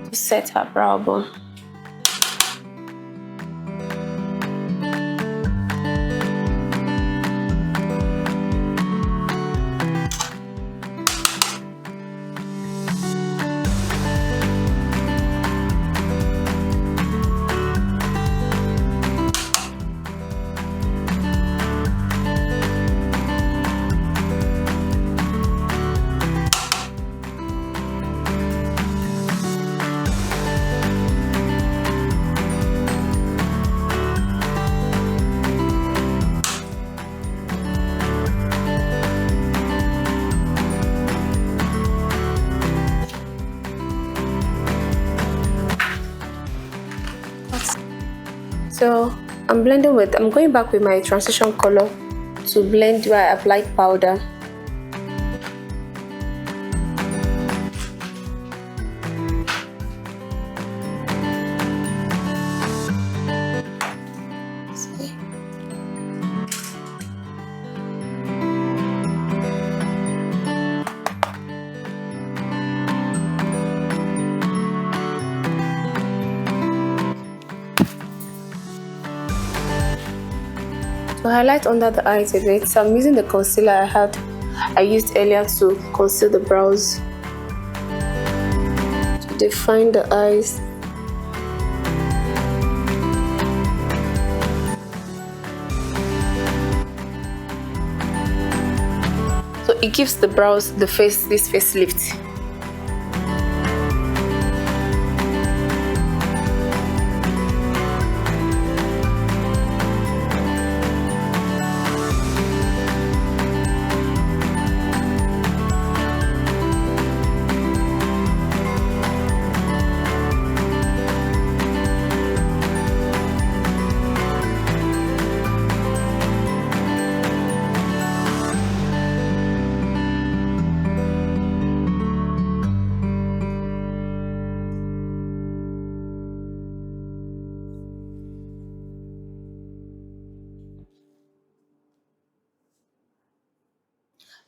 To set her brow bone. So I'm going back with my transition color to blend where I applied powder. To highlight under the eyes a bit, so I'm using the concealer I used earlier to conceal the brows, to define the eyes. So it gives the brows this facelift.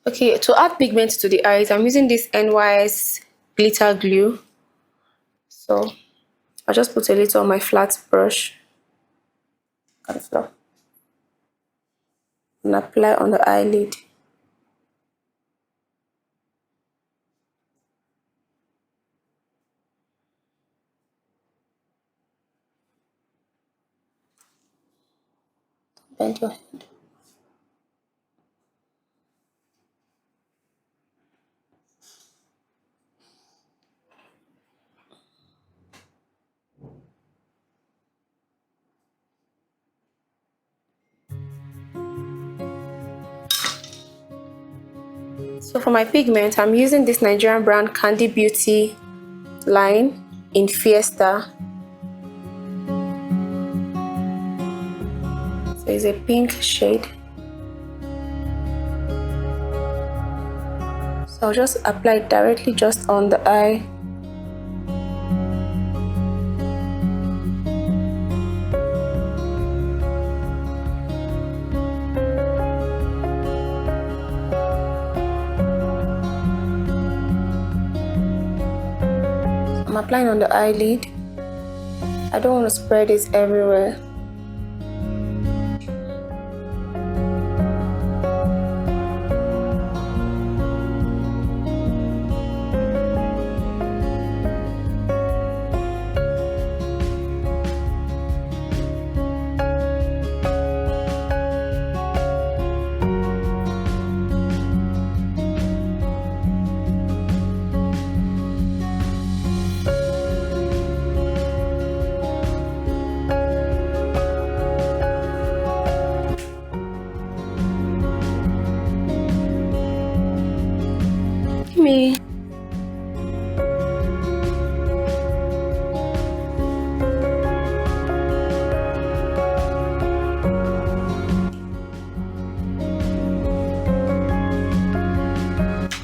Okay, to add pigment to the eyes, I'm using this NYS glitter glue. So I'll just put a little on my flat brush and apply on the eyelid. Bend your head. So for my pigment, I'm using this Nigerian brand Candy Beauty line in Fiesta. So it's a pink shade. So I'll just apply it directly just on the eye. I'm applying on the eyelid. I don't want to spread it everywhere. Me.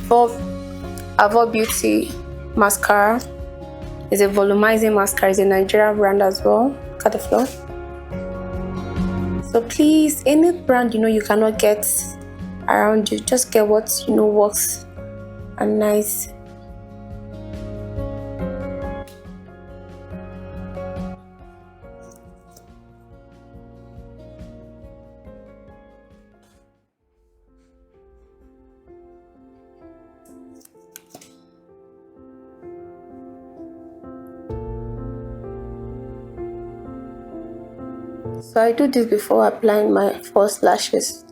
For Avo Beauty mascara is a volumizing mascara. It's a Nigerian brand as well. Look at the floor. So please, any brand you cannot get around you, just get what works and nice. So I do this before applying my false lashes.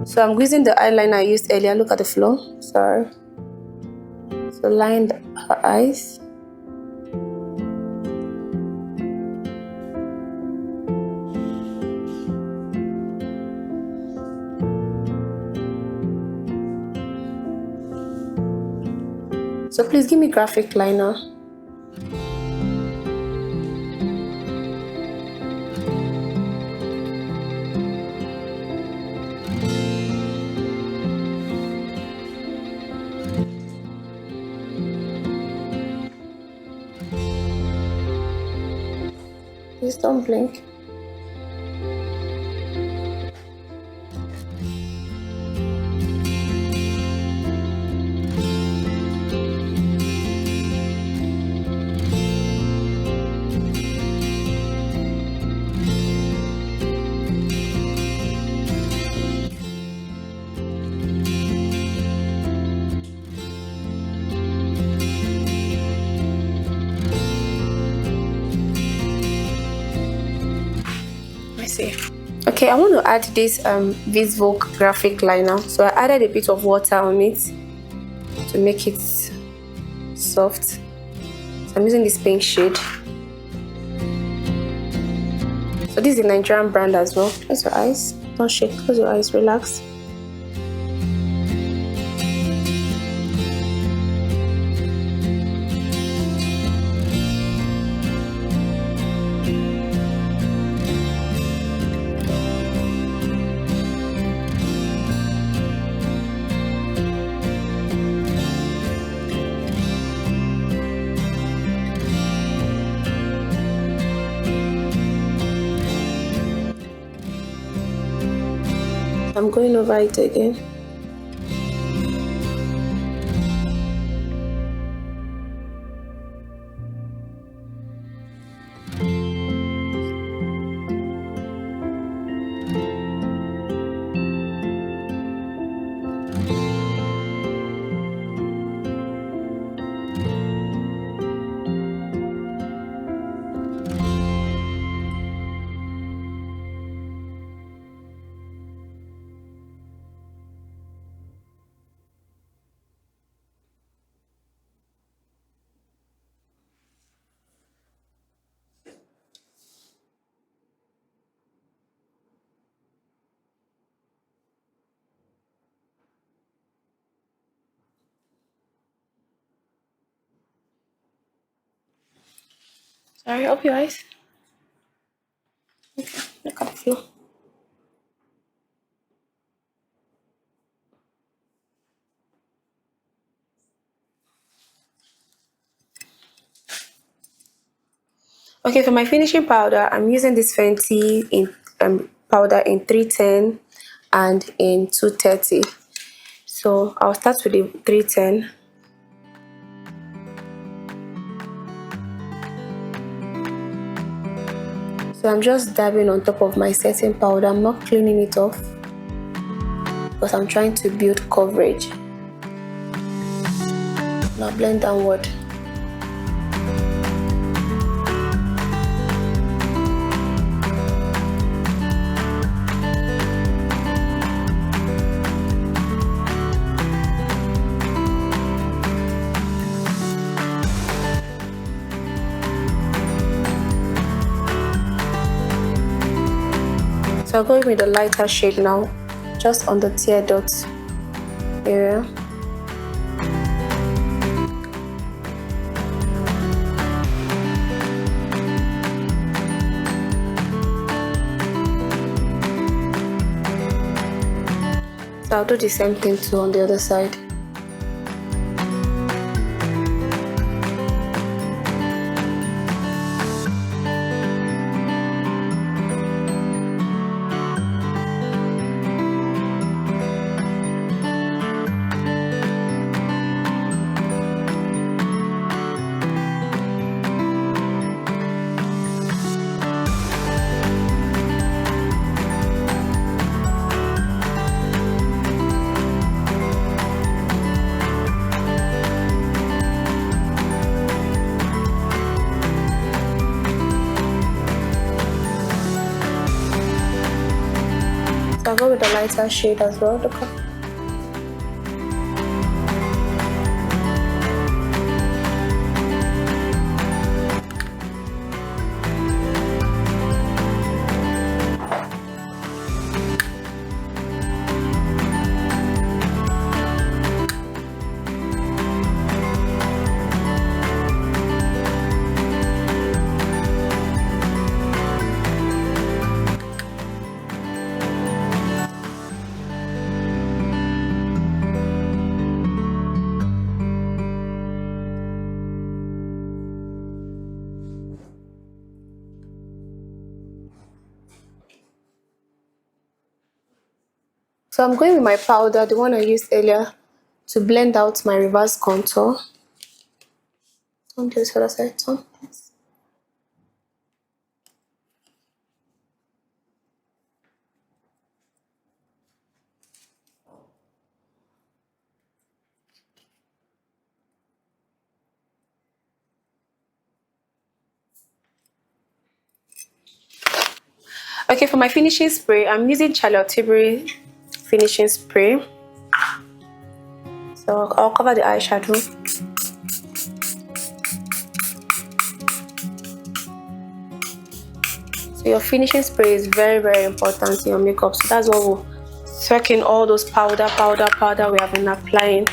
So I'm using the eyeliner I used earlier. Look at the floor. Sorry. So line her eyes. So please give me graphic liner. Please don't blink. Okay, I want to add this Visvogue graphic liner. So I added a bit of water on it to make it soft. So I'm using this pink shade. So this is a Nigerian brand as well. Close your eyes. Don't shake. Close your eyes. Relax. I'm going over it again. Sorry, open your eyes. Okay, look at the floor. Okay, for my finishing powder, I'm using this Fenty in powder in 310 and in 230. So I'll start with the 310. So I'm just dabbing on top of my setting powder. I'm not cleaning it off because I'm trying to build coverage. Now blend downward. So I'll go with the lighter shade now, just on the tear dot area. So I'll do the same thing too on the other side. So I'll go with the lighter shade as well. Look up. So I'm going with my powder, the one I used earlier, to blend out my reverse contour. On this other side, on. Yes. Okay, for my finishing spray, I'm using Charlotte Tilbury finishing spray. So I'll cover the eyeshadow. So your finishing spray is very, very important in your makeup. So that's what will soak in all those powder we have been applying.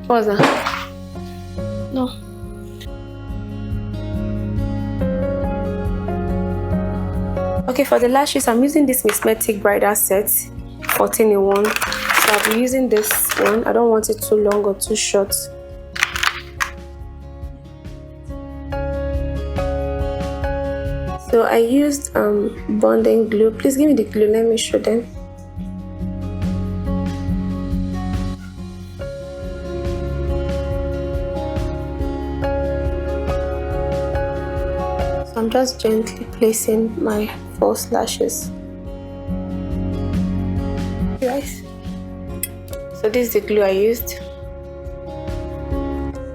What was that? No. Okay, for the lashes, I'm using this Mismetic Bridal Set 14 in 1. So I'll be using this one. I don't want it too long or too short. So I used bonding glue. Please give me the glue. Let me show them. I'm just gently placing my false lashes. Guys, so this is the glue I used.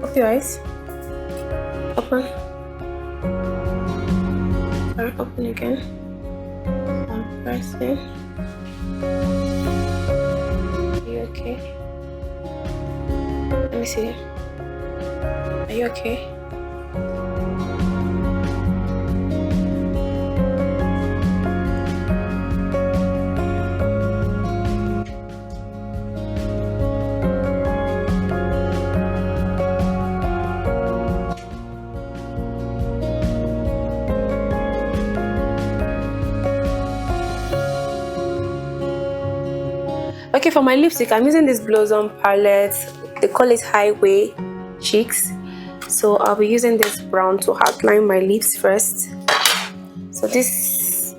Open your eyes. Open. Sorry, open again. I'm pressing. Are you okay? Let me see. Are you okay? Okay, for my lipstick, I'm using this Blossom palette. They call it Highway Cheeks. So I'll be using this brown to outline my lips first. So this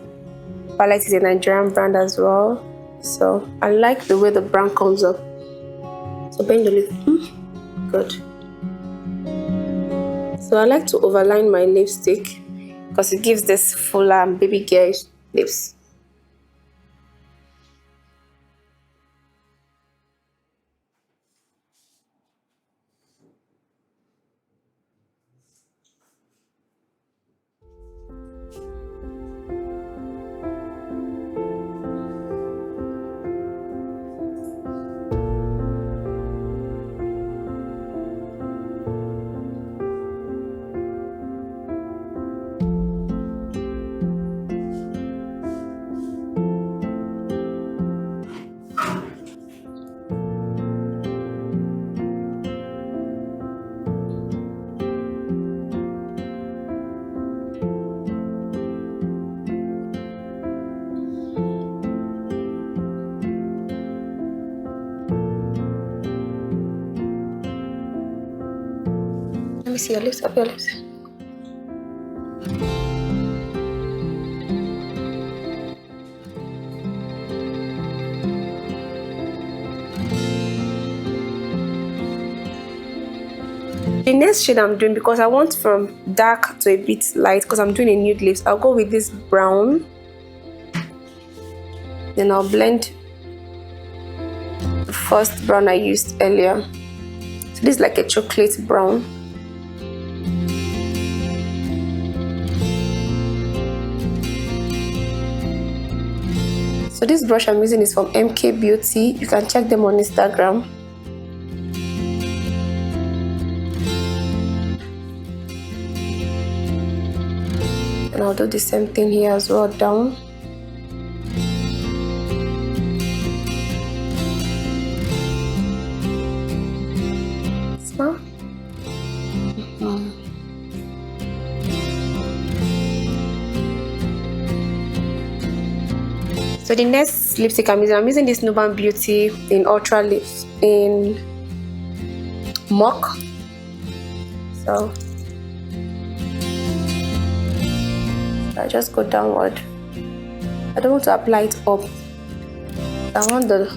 palette is a Nigerian brand as well. So I like the way the brown comes up. So bend the lip. Good. So I like to overline my lipstick because it gives this fuller baby girl lips. Let me see your lips, up your lips. The next shade I'm doing, because I want from dark to a bit light, because I'm doing a nude lips, I'll go with this brown. Then I'll blend the first brown I used earlier. So this is like a chocolate brown. So this brush I'm using is from MK Beauty. You can check them on Instagram. And I'll do the same thing here as well, down. Smile. So the next lipstick I'm using this Nuban Beauty in Ultra Lips in Mock. So I just go downward. I don't want to apply it up. I want the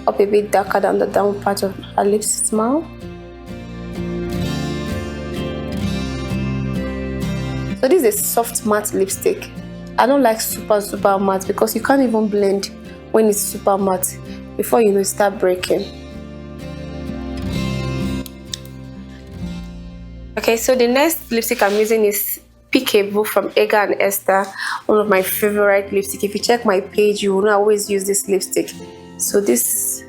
up a bit darker than the down part of her lips. Smile. So this is a soft matte lipstick. I don't like super matte because you can't even blend when it's super matte. Before you know, start breaking. Okay, so the next lipstick I'm using is Peekaboo from Edgar and Esther, one of my favorite lipstick. If you check my page, you will know I always use this lipstick. So this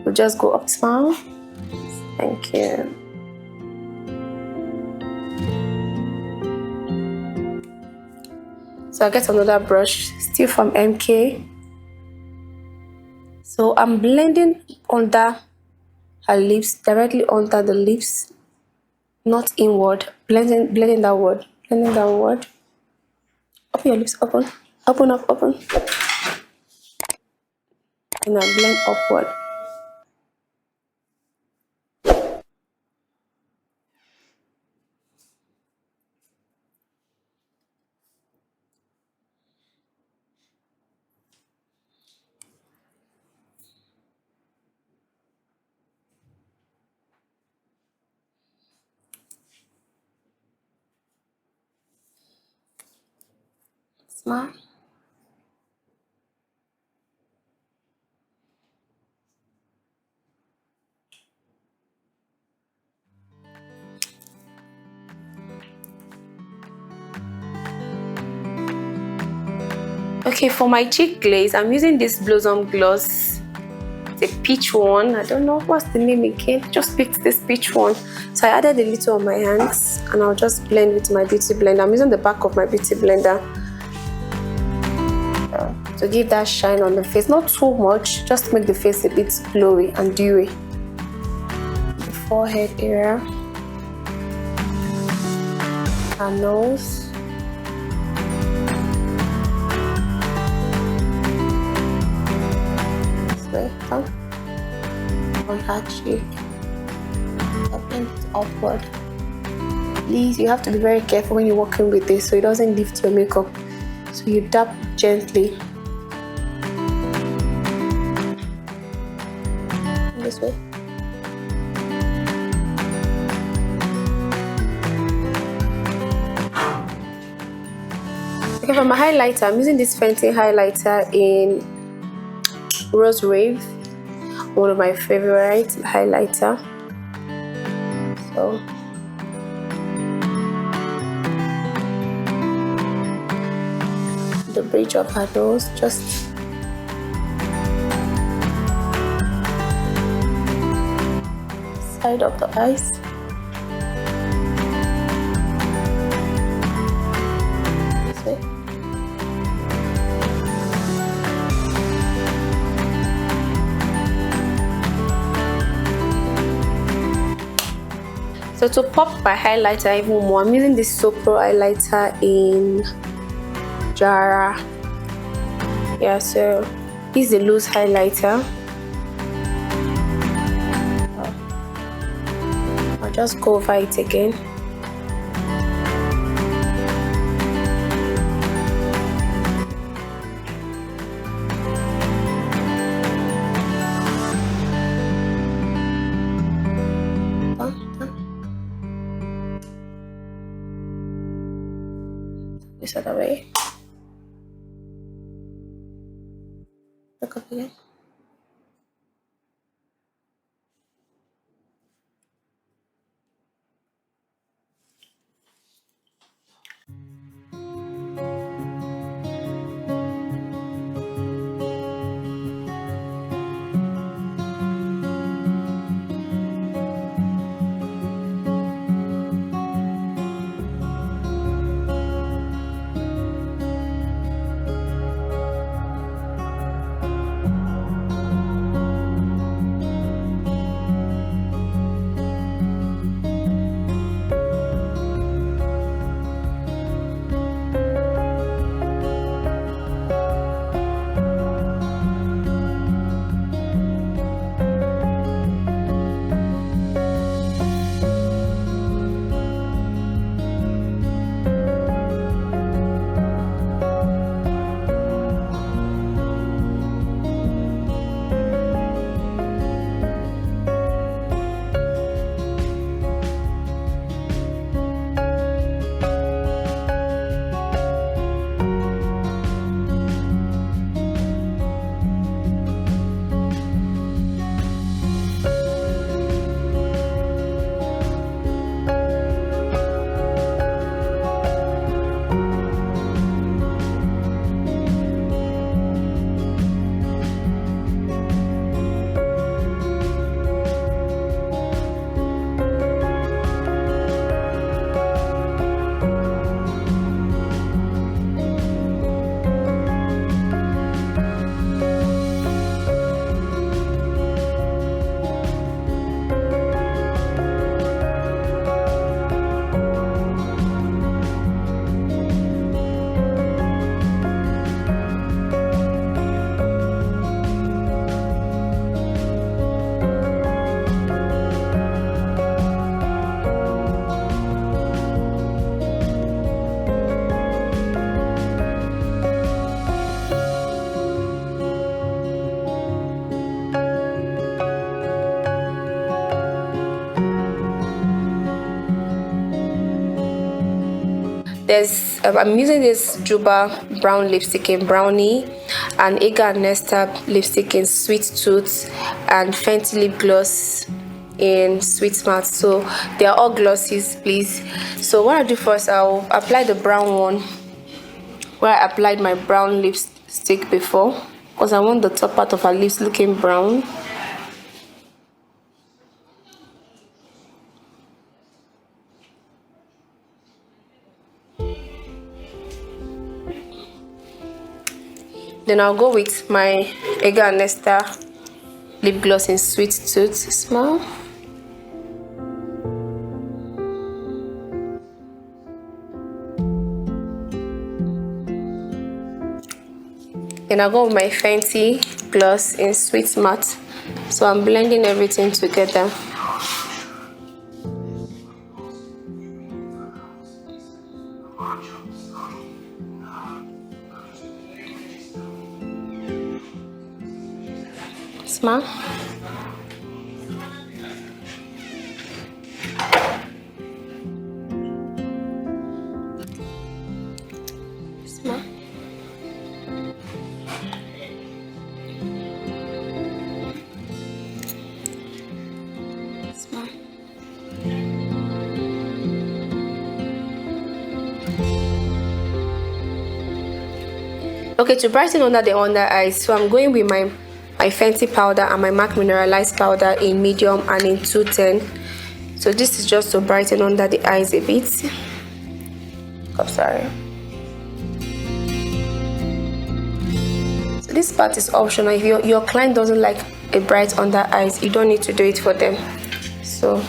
will just go up. Smile. Thank you. So I get another brush, still from MK. So I'm blending under her lips, directly under the lips, not inward. Blending downward. Blending downward. Open your lips, open. Open up, open. And I blend upward. Smile. Okay, for my cheek glaze, I'm using this Blossom gloss. It's a peach one. I don't know what's the name again. Just picked this peach one. So I added a little on my hands and I'll just blend with my beauty blender. I'm using the back of my beauty blender to give that shine on the face. Not too much, just to make the face a bit glowy and dewy. The forehead area. Our nose. This way. patchy. Tapping it upward. Please, you have to be very careful when you're working with this so it doesn't lift your makeup. So you dab gently. This way. Okay, for my highlighter, I'm using this Fenty highlighter in Rose Rave, one of my favorite highlighter. So the bridge of her nose, just side of the eyes. This way. So to pop my highlighter even more, I'm using this Sopro highlighter in Jara. Yeah, so this is a loose highlighter. I'll just go over it again. This other way. Look up again. I'm using this Juba brown lipstick in Brownie, and Ega Nesta lipstick in Sweet Tooth, and Fenty lip gloss in Sweet Matte. So they are all glosses, please. So what I do first, I'll apply the brown one where I applied my brown lipstick before, because I want the top part of her lips looking brown. Then I'll go with my Ega Nesta lip gloss in Sweet Tooth. Small. Then I'll go with my Fenty gloss in Sweet Matte. So I'm blending everything together. Smile. Smile. Smile. Okay, to brighten under the under eyes, so I'm going with my Fenty powder and my MAC mineralized powder in medium and in 210. So this is just to brighten under the eyes a bit. Oh, sorry. So this part is optional. If your client doesn't like a bright under eyes, you don't need to do it for them. So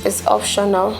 it's optional.